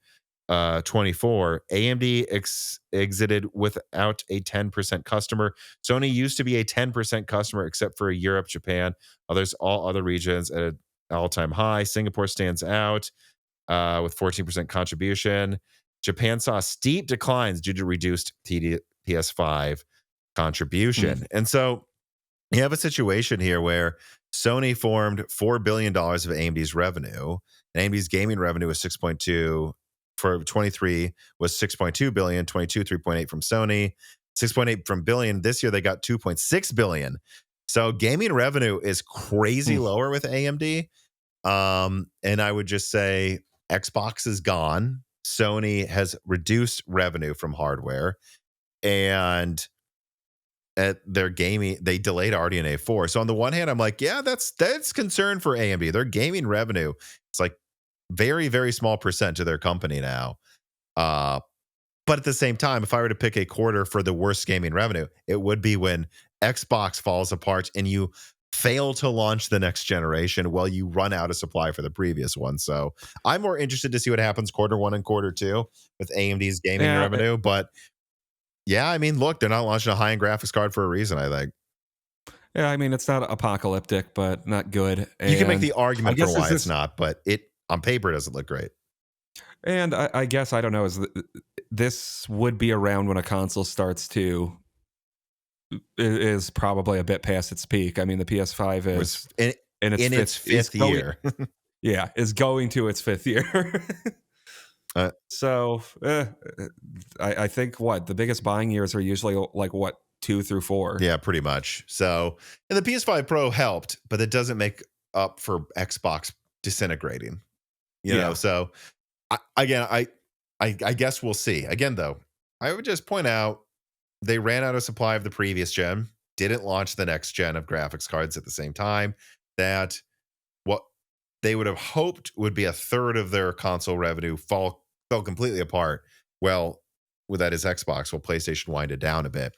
24, AMD exited without a 10% customer. Sony used to be a 10% customer except for Europe, Japan. All other regions at an all-time high. Singapore stands out with 14% contribution. Japan saw steep declines due to reduced PS5 contribution. And so you have a situation here where Sony formed $4 billion of AMD's revenue, and AMD's gaming revenue was 6.2 for 23 was 6.2 billion, 22 3.8 from Sony, 6.8 from billion. This year they got 2.6 billion. So gaming revenue is crazy lower with AMD. And I would just say Xbox is gone. Sony has reduced revenue from hardware, and at their gaming, they delayed RDNA 4. So on the one hand, I'm like, yeah, that's concern for AMD. Their gaming revenue, it's like very, very small percent of their company now. But at the same time, if I were to pick a quarter for the worst gaming revenue, it would be when Xbox falls apart and you fail to launch the next generation while you run out of supply for the previous one. So I'm more interested to see what happens quarter one and quarter two with AMD's gaming revenue. But yeah, I mean, look, they're not launching a high-end graphics card for a reason, I think. Yeah, I mean, it's not apocalyptic, but not good. And you can make the argument for why it's not, but it on paper doesn't look great. And I guess, I don't know, this would be around when a console starts to is probably a bit past its peak. I mean, the PS5 is in its fifth year. Yeah, is going to its fifth year. So I think the biggest buying years are usually like 2 through 4. Yeah, pretty much. So, and the PS5 Pro helped, but it doesn't make up for Xbox disintegrating. You know, so I guess we'll see. Again, though, I would just point out they ran out of supply of the previous gen, didn't launch the next gen of graphics cards at the same time. That what they would have hoped would be a third of their console revenue fell completely apart. Well, with that is Xbox, will PlayStation wind it down a bit.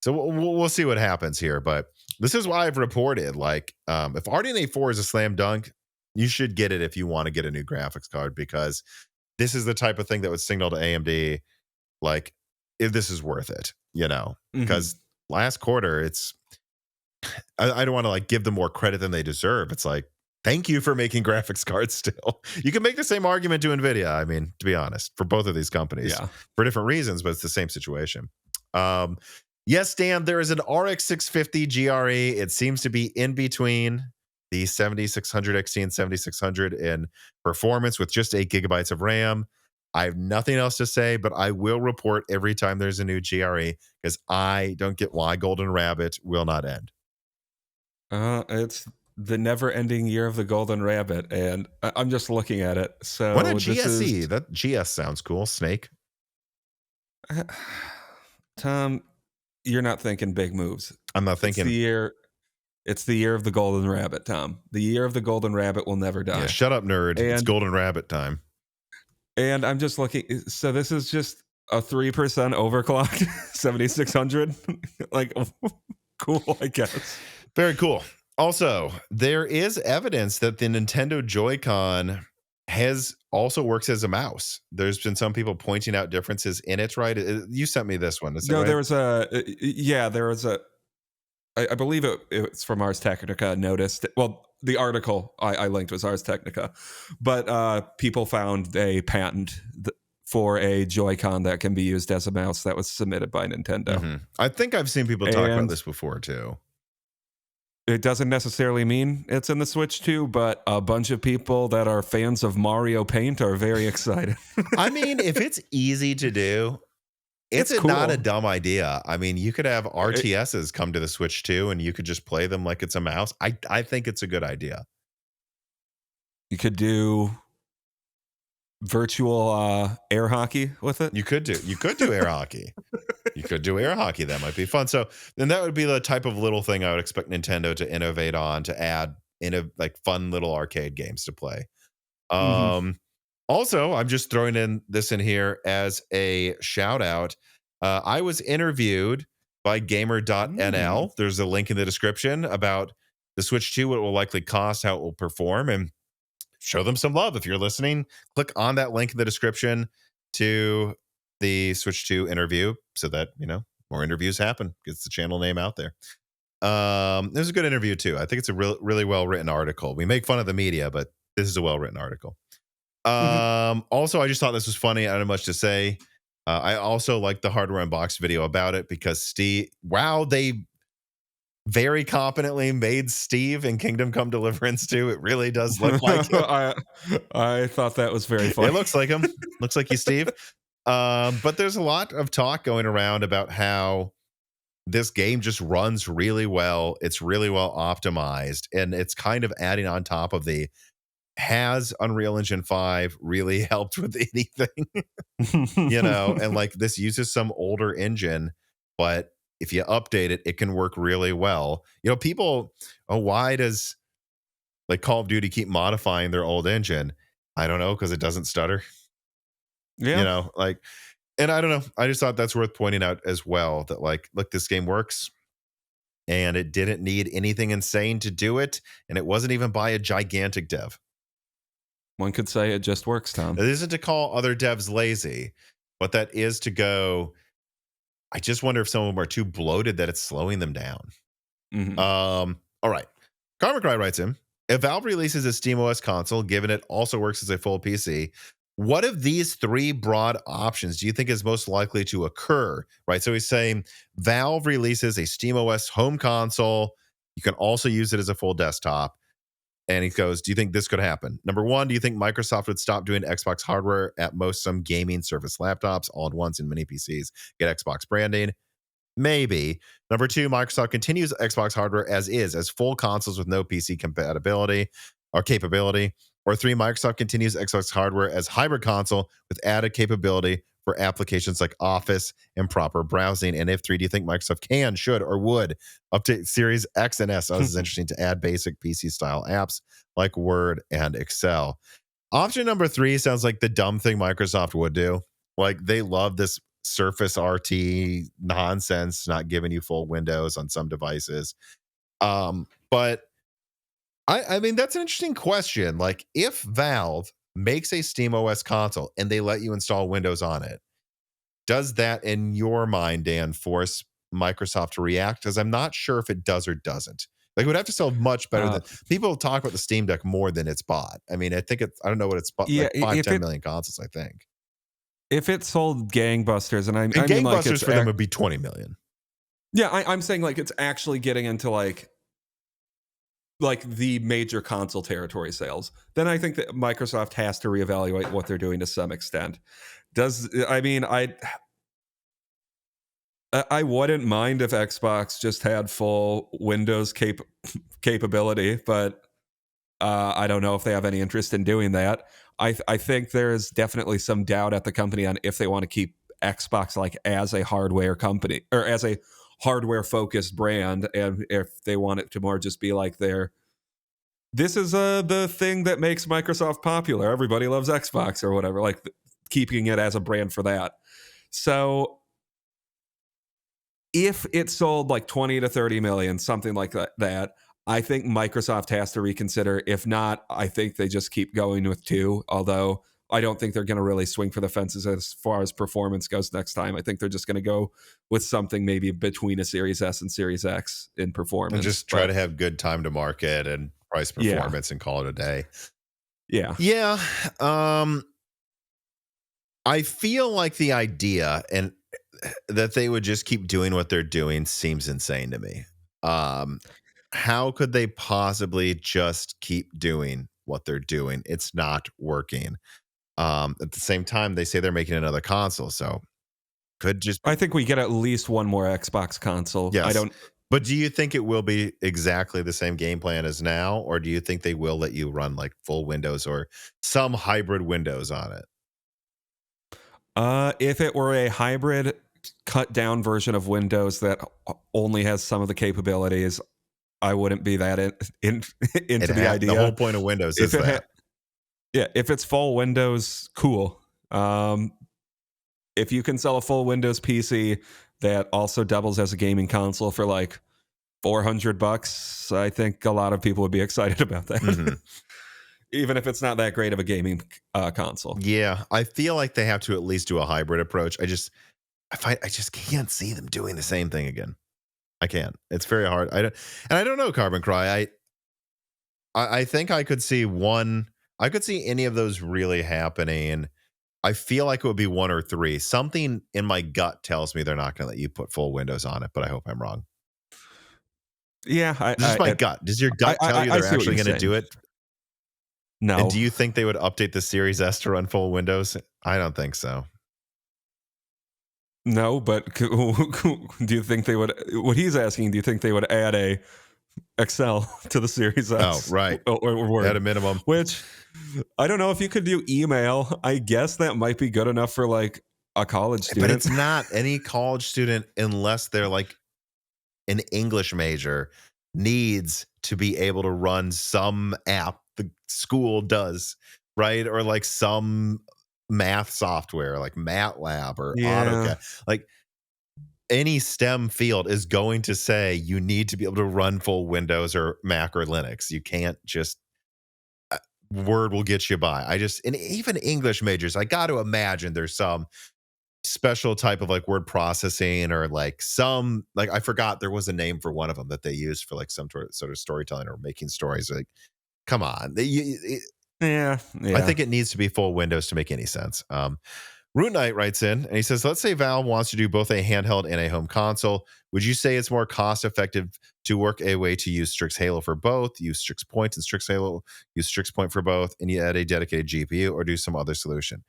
So we'll see what happens here. But this is why I've reported, like, if RDNA 4 is a slam dunk, you should get it if you want to get a new graphics card, because this is the type of thing that would signal to AMD, like, if this is worth it, because last quarter, I don't want to like give them more credit than they deserve. It's like, thank you for making graphics cards still. You can make the same argument to Nvidia. I mean, to be honest, for both of these companies for different reasons, but it's the same situation. Yes, Dan, there is an RX 650 GRE. It seems to be in between the 7600 XT and 7600 in performance with just 8 gigabytes of RAM. I have nothing else to say, but I will report every time there's a new GRE because I don't get why Golden Rabbit will not end. It's the never-ending year of the Golden Rabbit, and I'm just looking at it. So what a GSE? That GS sounds cool. Snake. Tom, you're not thinking big moves. I'm not thinking. It's the year of the Golden Rabbit, Tom. The year of the Golden Rabbit will never die. Yeah, shut up, nerd. It's Golden Rabbit time. And I'm just looking. So this is just a 3% overclocked 7600. Like, cool, I guess. Very cool. Also, there is evidence that the Nintendo Joy-Con has also works as a mouse. There's been some people pointing out differences in it, right? You sent me this one, is that No, right? there was a yeah, there was a I believe it's from Ars Technica. Noticed well, the article I linked was Ars Technica, but people found a patent for a Joy-Con that can be used as a mouse that was submitted by Nintendo. I think I've seen people talk about And this before too. it doesn't necessarily mean it's in the Switch 2, but a bunch of people that are fans of Mario Paint are very excited. I mean, if it's easy to do, it's It's not a cool. dumb idea. I mean, you could have RTSs come to the Switch too, and you could just play them like it's a mouse. I think it's a good idea. You could do virtual air hockey with it. You could do air hockey. You could do air hockey. That might be fun. So then that would be the type of little thing I would expect Nintendo to innovate on, to add like fun little arcade games to play. Mhm. Also, I'm just throwing in here as a shout out. I was interviewed by gamer.nl. There's a link in the description about the Switch 2, what it will likely cost, how it will perform, and show them some love. If you're listening, click on that link in the description to the Switch 2 interview so that, more interviews happen. Gets the channel name out there. There's a good interview too. I think it's a really well written article. We make fun of the media, but this is a well written article. Also, I just thought this was funny. I don't have much to say. I also like the hardware unboxed video about it because they very competently made Steve in Kingdom Come Deliverance 2. It really does look like him. I thought that was very funny. It looks like him. Looks like he's Steve. But there's a lot of talk going around about how this game just runs really well. It's really well optimized, and it's kind of adding on top of has Unreal Engine 5 really helped with anything? And like this uses some older engine, but if you update it, it can work really well. People, why does like Call of Duty keep modifying their old engine? I don't know, because it doesn't stutter. Yeah. And I don't know. I just thought that's worth pointing out as well, that like, look, this game works and it didn't need anything insane to do it. And it wasn't even by a gigantic dev. One could say it just works, Tom. It isn't to call other devs lazy, but that is to go, I just wonder if some of them are too bloated that it's slowing them down. Mhm. All right. Karma Cry writes in, if Valve releases a SteamOS console, given it also works as a full PC, what of these three broad options do you think is most likely to occur? Right. So he's saying Valve releases a SteamOS home console. You can also use it as a full desktop. And he goes, do you think this could happen? Number one, do you think Microsoft would stop doing Xbox hardware at most some gaming service laptops all at once in many PCs, get Xbox branding? Maybe. Number two, Microsoft continues Xbox hardware as full consoles with no PC compatibility or capability. Or three, Microsoft continues Xbox hardware as hybrid console with added capability for applications like Office and proper browsing. And if three, do you think Microsoft can, should, or would update Series X and S? Oh, this is interesting, to add basic PC style apps like Word and Excel. Option number three sounds like the dumb thing Microsoft would do. Like they love this Surface RT nonsense, not giving you full Windows on some devices. But I mean, that's an interesting question. Like if Valve makes a SteamOS console and they let you install Windows on it, does that, in your mind, Dan, force Microsoft to react? Because I'm not sure if it does or doesn't. Like it would have to sell much better than people talk about the Steam Deck more than it's bought. I mean, I don't know what it's bought, like 5-10 million consoles, I think. If it sold gangbusters, and I mean, gangbusters like it's for them would be 20 million. Yeah, I'm saying like it's actually getting into like the major console territory sales, then I think that Microsoft has to reevaluate what they're doing to some extent. I wouldn't mind if Xbox just had full Windows capability, but I don't know if they have any interest in doing that. I think there's definitely some doubt at the company on if they want to keep Xbox like as a hardware company or as a hardware focused brand, and if they want it to more just be like this is the thing that makes Microsoft popular. Everybody loves Xbox or whatever, like keeping it as a brand for that. So if it sold like 20 to 30 million, something like that, I think Microsoft has to reconsider. If not, I think they just keep going with 2, although I don't think they're going to really swing for the fences as far as performance goes next time. I think they're just going to go with something maybe between a Series S and Series X in performance. And just try to have good time to market and price performance and call it a day. Yeah. Yeah. I feel like the idea and that they would just keep doing what they're doing seems insane to me. How could they possibly just keep doing what they're doing? It's not working. At the same time, they say they're making another console, so could just be. I think we get at least one more Xbox console. Yes. But do you think it will be exactly the same game plan as now, or do you think they will let you run like full Windows or some hybrid Windows on it? If it were a hybrid cut down version of Windows that only has some of the capabilities, I wouldn't be that into the idea. The whole point of Windows is that. If it's full Windows, cool. If you can sell a full Windows PC that also doubles as a gaming console for like $400, I think a lot of people would be excited about that. Mm-hmm. Even if it's not that great of a gaming console. Yeah, I feel like they have to at least do a hybrid approach. I just can't see them doing the same thing again. I can't. It's very hard. I don't know, Carbon Cry. I think I could see one. I could see any of those really happening. I feel like it would be 1 or 3. Something in my gut tells me they're not going to let you put full Windows on it, but I hope I'm wrong. Yeah, just my gut. Does your gut tell you they're actually going to do it? No. And do you think they would update the Series S to run full Windows? I don't think so. No, but do you think they would? What he's asking, do you think they would add a Excel to the Series S? Oh, right. Or Word, at a minimum. Which I don't know if you could do email. I guess that might be good enough for like a college student. But it's not any college student unless they're like an English major needs to be able to run some app the school does, right? Or like some math software like MATLAB or AutoCAD. Like any STEM field is going to say you need to be able to run full Windows or Mac or Linux. You can't just Word will get you by. And even English majors, I got to imagine there's some special type of like word processing or like some, like I forgot there was a name for one of them that they used for like some sort of storytelling or making stories. Like, come on. Yeah. I think it needs to be full Windows to make any sense. Root Knight writes in and he says, let's say Valve wants to do both a handheld and a home console. Would you say it's more cost effective to work a way to use Strix Halo for both, use Strix Point and Strix Halo, use Strix Point for both, and you add a dedicated GPU, or do some other solution?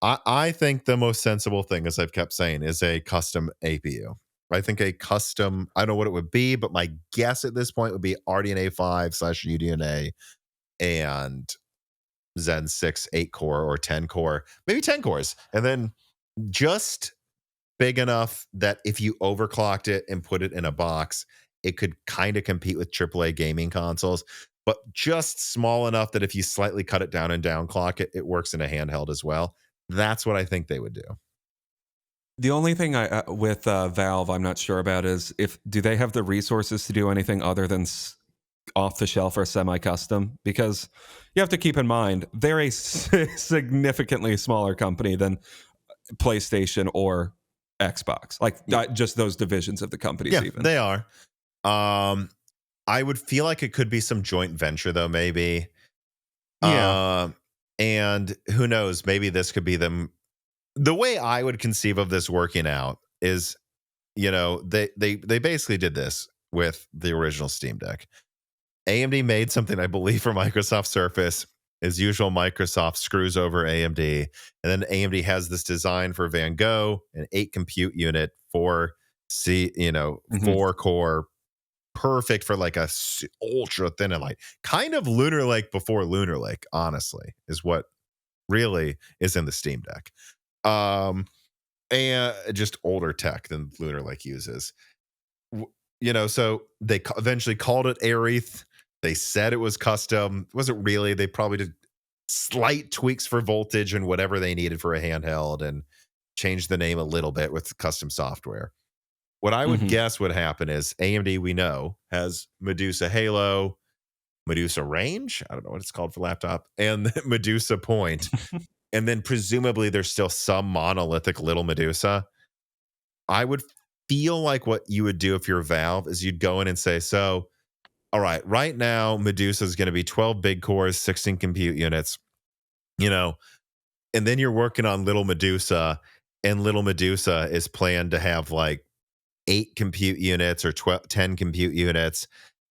I think the most sensible thing, as I've kept saying, is a custom APU. I think a custom, I don't know what it would be, but my guess at this point would be RDNA 5/UDNA and Zen 6 8-core or 10-core, maybe 10 cores. And then just big enough that if you overclocked it and put it in a box, it could kind of compete with AAA gaming consoles, but just small enough that if you slightly cut it down and downclock it, it works in a handheld as well. That's what I think they would do. The only thing with Valve I'm not sure about is do they have the resources to do anything other than off the shelf or semi-custom? Because you have to keep in mind they're a significantly smaller company than PlayStation or Xbox. Like just those divisions of the companies. Yeah, even they are. I would feel like it could be some joint venture though, maybe. Yeah. And who knows, maybe this could be them. The way I would conceive of this working out is, they basically did this with the original Steam Deck. AMD made something, I believe, for Microsoft Surface. As usual, Microsoft screws over AMD. And then AMD has this design for Van Gogh, an 8 compute unit, 4 core, perfect for like a ultra thin and light, kind of Lunar Lake before Lunar Lake, honestly, is what really is in the Steam Deck. And just older tech than Lunar Lake uses. So they eventually called it Aerith. They said it was custom. It wasn't really. They probably did slight tweaks for voltage and whatever they needed for a handheld and changed the name a little bit with custom software. What I would Mhm. guess would happen is AMD, we know, has Medusa Halo, Medusa Range. I don't know what it's called for laptop, and Medusa Point. And then presumably there's still some monolithic little Medusa. I would feel like what you would do if you're Valve is you'd go in and say, so, all right now, Medusa is going to be 12 big cores, 16 compute units, you know, and then you're working on Little Medusa, and Little Medusa is planned to have like 8 compute units or 10 compute units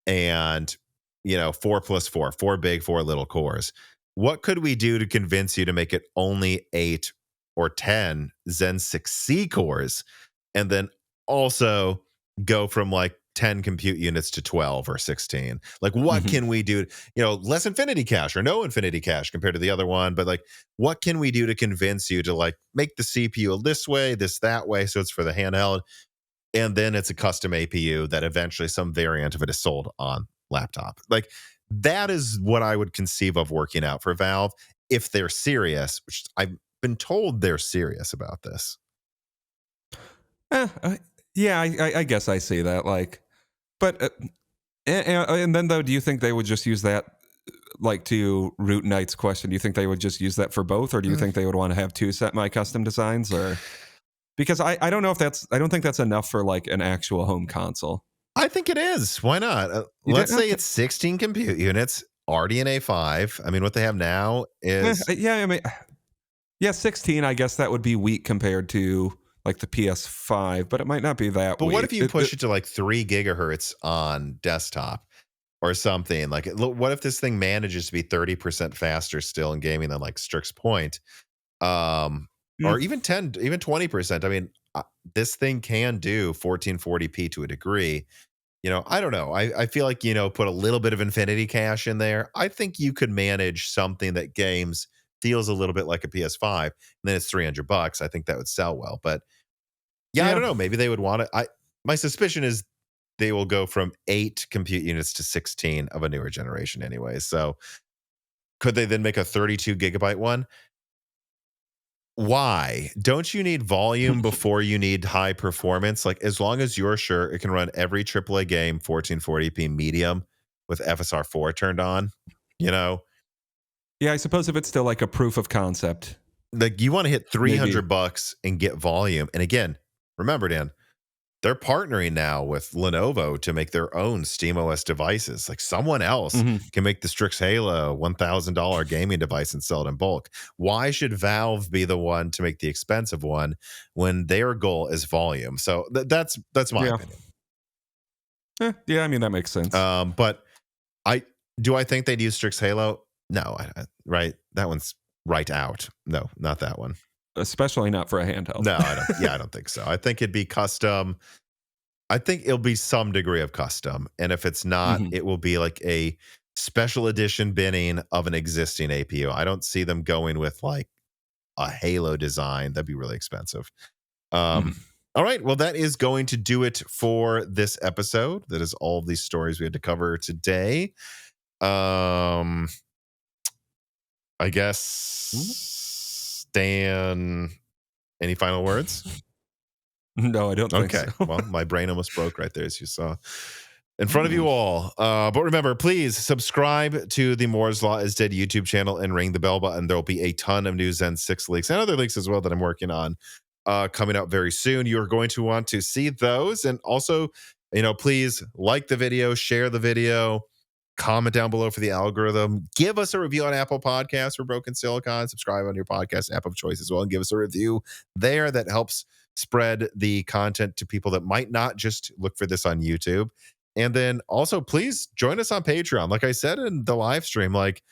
and, 4 plus 4, 4 big, 4 little cores. What could we do to convince you to make it only 8 or 10 Zen 6C cores and then also go from like 10 compute units to 12 or 16? Like, what Mhm. can we do? Less infinity cache or no infinity cache compared to the other one. But like, what can we do to convince you to like make the CPU this way, this that way, so it's for the handheld? And then it's a custom APU that eventually some variant of it is sold on laptop. Like, that is what I would conceive of working out for Valve if they're serious, which I've been told they're serious about this. Eh, yeah, I guess I see that. Like, but and then though, do you think they would just use that? Like, to Root Knight's question, do you think they would just use that for both, or do you think they would want to have two semi-custom designs? Or because I don't know if I don't think that's enough for like an actual home console. I think it is. Why not? You did Let's say okay. it's 16 compute units, RDNA 5. I mean, what they have now is. Yeah, I mean, yeah, 16. I guess that would be weak compared to like the PS5, but it might not be that But what if weak. you push it to like 3 gigahertz on desktop or something? Like, what if this thing manages to be 30% faster still in gaming than like Strix Point? Or Mm. even 10, even 20%. I mean, this thing can do 1440p to a degree. I don't know. I feel like, put a little bit of infinity cache in there. I think you could manage something that games feels a little bit like a PS5, and then it's $300. I think that would sell well. But yeah, I Yeah. don't know. Maybe they would want it. My suspicion is they will go from 8 compute units to 16 of a newer generation anyway. So could they then make a 32 gigabyte one? Why? Don't you need volume before you need high performance? Like, as long as you're sure it can run every AAA game 1440p medium with FSR 4 turned on, you know, Yeah, I suppose if it's still like a proof of concept, like you want to hit maybe. $300 and get volume. And again, remember, Dan, they're partnering now with Lenovo to make their own SteamOS devices. Like, someone else Mhm. can make the Strix Halo $1,000 gaming device and sell it in bulk. Why should Valve be the one to make the expensive one when their goal is volume? So that's my Yeah. opinion. Yeah, I mean, that makes sense. But I think they'd use Strix Halo? No, right? That one's right out. No, not that one. Especially not for a handheld. No, I don't. Yeah, I don't think so. I think it'd be custom. I think it'll be some degree of custom. And if it's not, Mhm. it will be like a special edition binning of an existing APU. I don't see them going with like a Halo design. That'd be really expensive. Mhm. All right. Well, that is going to do it for this episode. That is all of these stories we had to cover today. I guess, Dan, any final words? No, I don't think Okay. so. Well, my brain almost broke right there, as you saw in front of you all. But remember, please subscribe to the Moore's Law is Dead YouTube channel and ring the bell button. There'll be a ton of new Zen 6 leaks and other leaks as well that I'm working on coming out very soon. You're going to want to see those. And also, please like the video, share the video, comment down below for the algorithm. Give us a review on Apple Podcasts for Broken Silicon. Subscribe on your podcast app of choice as well, and give us a review there. That helps spread the content to people that might not just look for this on YouTube. And then also, please join us on Patreon. Like I said in the live stream, like,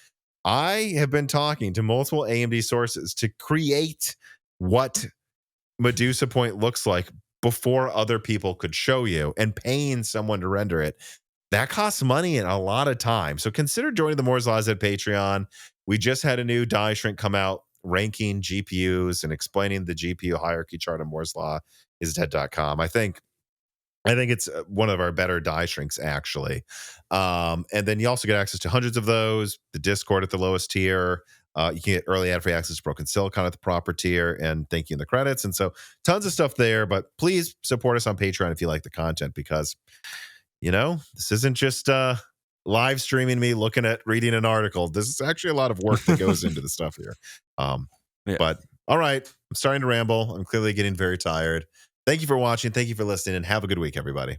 I have been talking to multiple AMD sources to create what Medusa Point looks like before other people could show you, and paying someone to render it. That costs money and a lot of time. So consider joining the Moore's Laws at Patreon. We just had a new die shrink come out ranking GPUs and explaining the GPU hierarchy chart on Moore's Law is dead.com. I think it's one of our better die shrinks, actually. And then you also get access to hundreds of those, the Discord at the lowest tier, You can get early ad-free access to Broken Silicon at the proper tier, and thank you in the credits. And so tons of stuff there, but please support us on Patreon if you like the content, because, this isn't just live streaming me reading an article. This is actually a lot of work that goes into the stuff here. Yeah. But all right, I'm starting to ramble. I'm clearly getting very tired. Thank you for watching. Thank you for listening, and have a good week, everybody.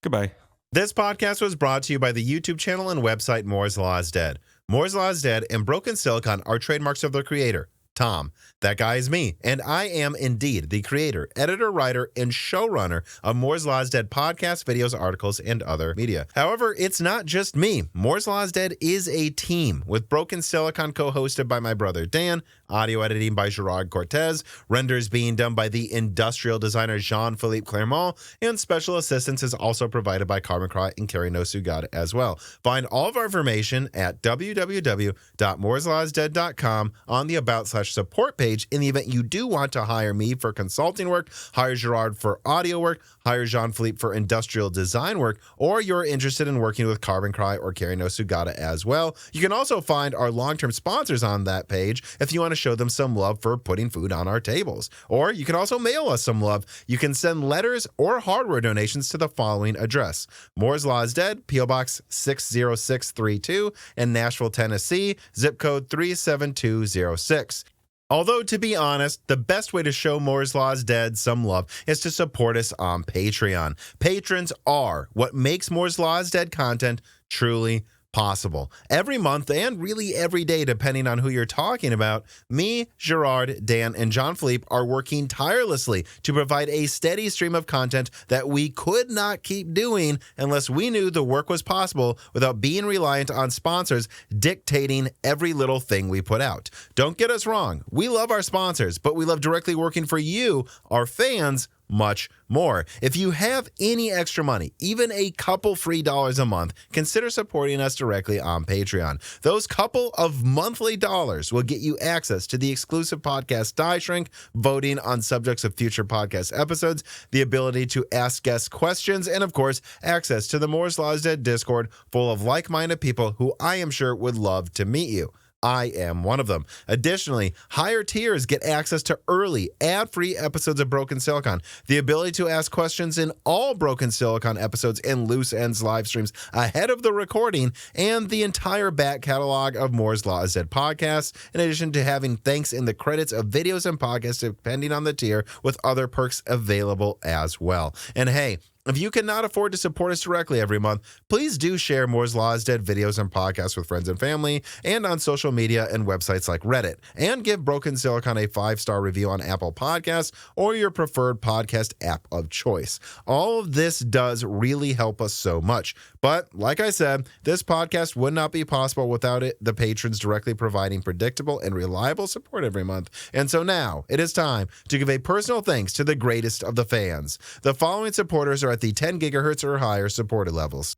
Goodbye. This podcast was brought to you by the YouTube channel and website Moore's Law is Dead. Moore's Law is Dead and Broken Silicon are trademarks of their creator, Tom. That guy is me, and I am indeed the creator, editor, writer, and showrunner of Moore's Law is Dead podcasts, videos, articles, and other media. However, it's not just me. Moore's Law is Dead is a team, with Broken Silicon co-hosted by my brother Dan, audio editing by Gerard Cortez, renders being done by the industrial designer Jean-Philippe Clermont, and special assistance is also provided by Carbon Cry and Carrie No Sugata as well. Find all of our information at www.mooreslawsdead.com on the About/Support page. In the event you do want to hire me for consulting work, hire Gerard for audio work, hire Jean-Philippe for industrial design work, or you're interested in working with Carbon Cry or Carrie No Sugata as well. You can also find our long-term sponsors on that page if you want to show them some love for putting food on our tables. Or you can also mail us some love. You can send letters or hardware donations to the following address: Moore's Law is Dead, P.O. Box 60632 in Nashville, Tennessee, zip code 37206. Although, to be honest, the best way to show Moore's Law is Dead some love is to support us on Patreon. Patrons are what makes Moore's Law is Dead content truly possible. Every month, and really every day, depending on who you're talking about, me, Gerard, Dan, and Jean-Philippe are working tirelessly to provide a steady stream of content that we could not keep doing unless we knew the work was possible without being reliant on sponsors dictating every little thing we put out. Don't get us wrong. We love our sponsors, but we love directly working for you, our fans, much more. If you have any extra money, even a couple free dollars a month, consider supporting us directly on Patreon. Those couple of monthly dollars will get you access to the exclusive podcast Die Shrink, voting on subjects of future podcast episodes, the ability to ask guest questions, and of course, access to the Moore's Law is Dead Discord full of like-minded people who I am sure would love to meet you. I am one of them. Additionally, higher tiers get access to early, ad-free episodes of Broken Silicon, the ability to ask questions in all Broken Silicon episodes and Loose Ends live streams ahead of the recording, and the entire back catalog of Moore's Law is Dead podcasts, in addition to having thanks in the credits of videos and podcasts depending on the tier, with other perks available as well. And hey, if you cannot afford to support us directly every month, please do share Moore's Law is Dead videos and podcasts with friends and family, and on social media and websites like Reddit, and give Broken Silicon a 5-star review on Apple Podcasts or your preferred podcast app of choice. All of this does really help us so much. But like I said, this podcast would not be possible without the patrons directly providing predictable and reliable support every month. And so now it is time to give a personal thanks to the greatest of the fans. The following supporters are at the 10 gigahertz or higher supported levels: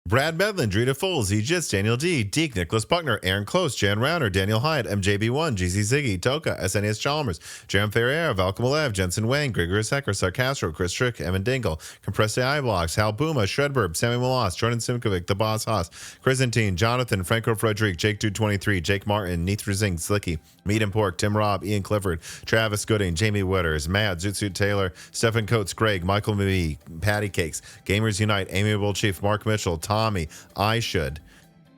Brad Medlin, Drita Foles, Egis, Daniel D, Deke, Nicholas Buckner, Aaron Close, Jan Rauner, Daniel Hyatt, MJB1, GZ Ziggy, Toka, SNES Chalmers, Jerem Ferrier, Valkamalev, Jensen Wang, Gregorius Hecker, Sarcastro, Chris Trick, Evan Dingle, Compressed AI Blocks, Hal Booma, Shredburb, Sammy Malas, Jordan Simkovic, The Boss Haas, Chrysantine, Jonathan, Franco Frederic, Jake223, Jake Martin, Neith Zing, Slicky, Meat and Pork, Tim Robb, Ian Clifford, Travis Gooding, Jamie Witters, Matt, Zootsuit Taylor, Stephen Coates, Greg, Michael McVie, Patty Cakes, Gamers Unite, Amiable Chief, Mark Mitchell, Tommy, I Should,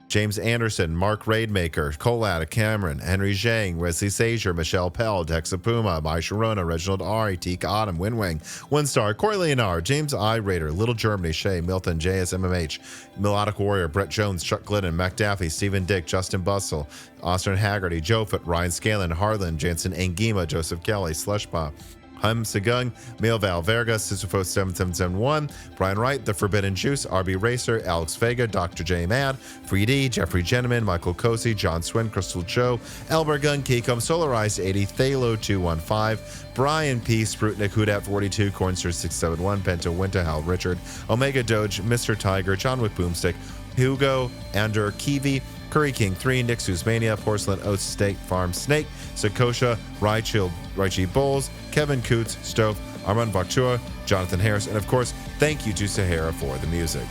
James Anderson, Mark Raidmaker, Colad, Cameron, Henry Zhang, Wesley Sager, Michelle Pell, Dexa Puma, Mai Sharona, Reginald Ari, Teak Autumn, Winwang, Winstar, Corey Leonard, James I. Raider, Little Germany, Shay, Milton, JSMMH, Melodic Warrior, Brett Jones, Chuck Glidden, Mac Daffy, Stephen Dick, Justin Bustle, Austin Haggerty, Joe Foot, Ryan Scanlon, Harlan, Jansen Angima, Joseph Kelly, Slushpop, Hum Segung, Mail Val Verga, Sisyphos 7771, Brian Wright, The Forbidden Juice, RB Racer, Alex Vega, Dr. J Mad, Free D, Jeffrey Gentleman, Michael Cosi, John Swin, Crystal Joe, Elbergun, Keekum, Solarized 80, Thalo 215, Brian P, Sprutnik, Hudat 42, Cornster 671, Penta Winter, Hal Richard, Omega Doge, Mr. Tiger, John Wick Boomstick, Hugo, Ander Kiwi, Curry King 3, Nixus Mania, Porcelain Oats, Steak Farm Snake, Sakosha, Raichi Bowles, Kevin Coots, Stove, Armand Vakchua, Jonathan Harris, and of course, thank you to Sahara for the music.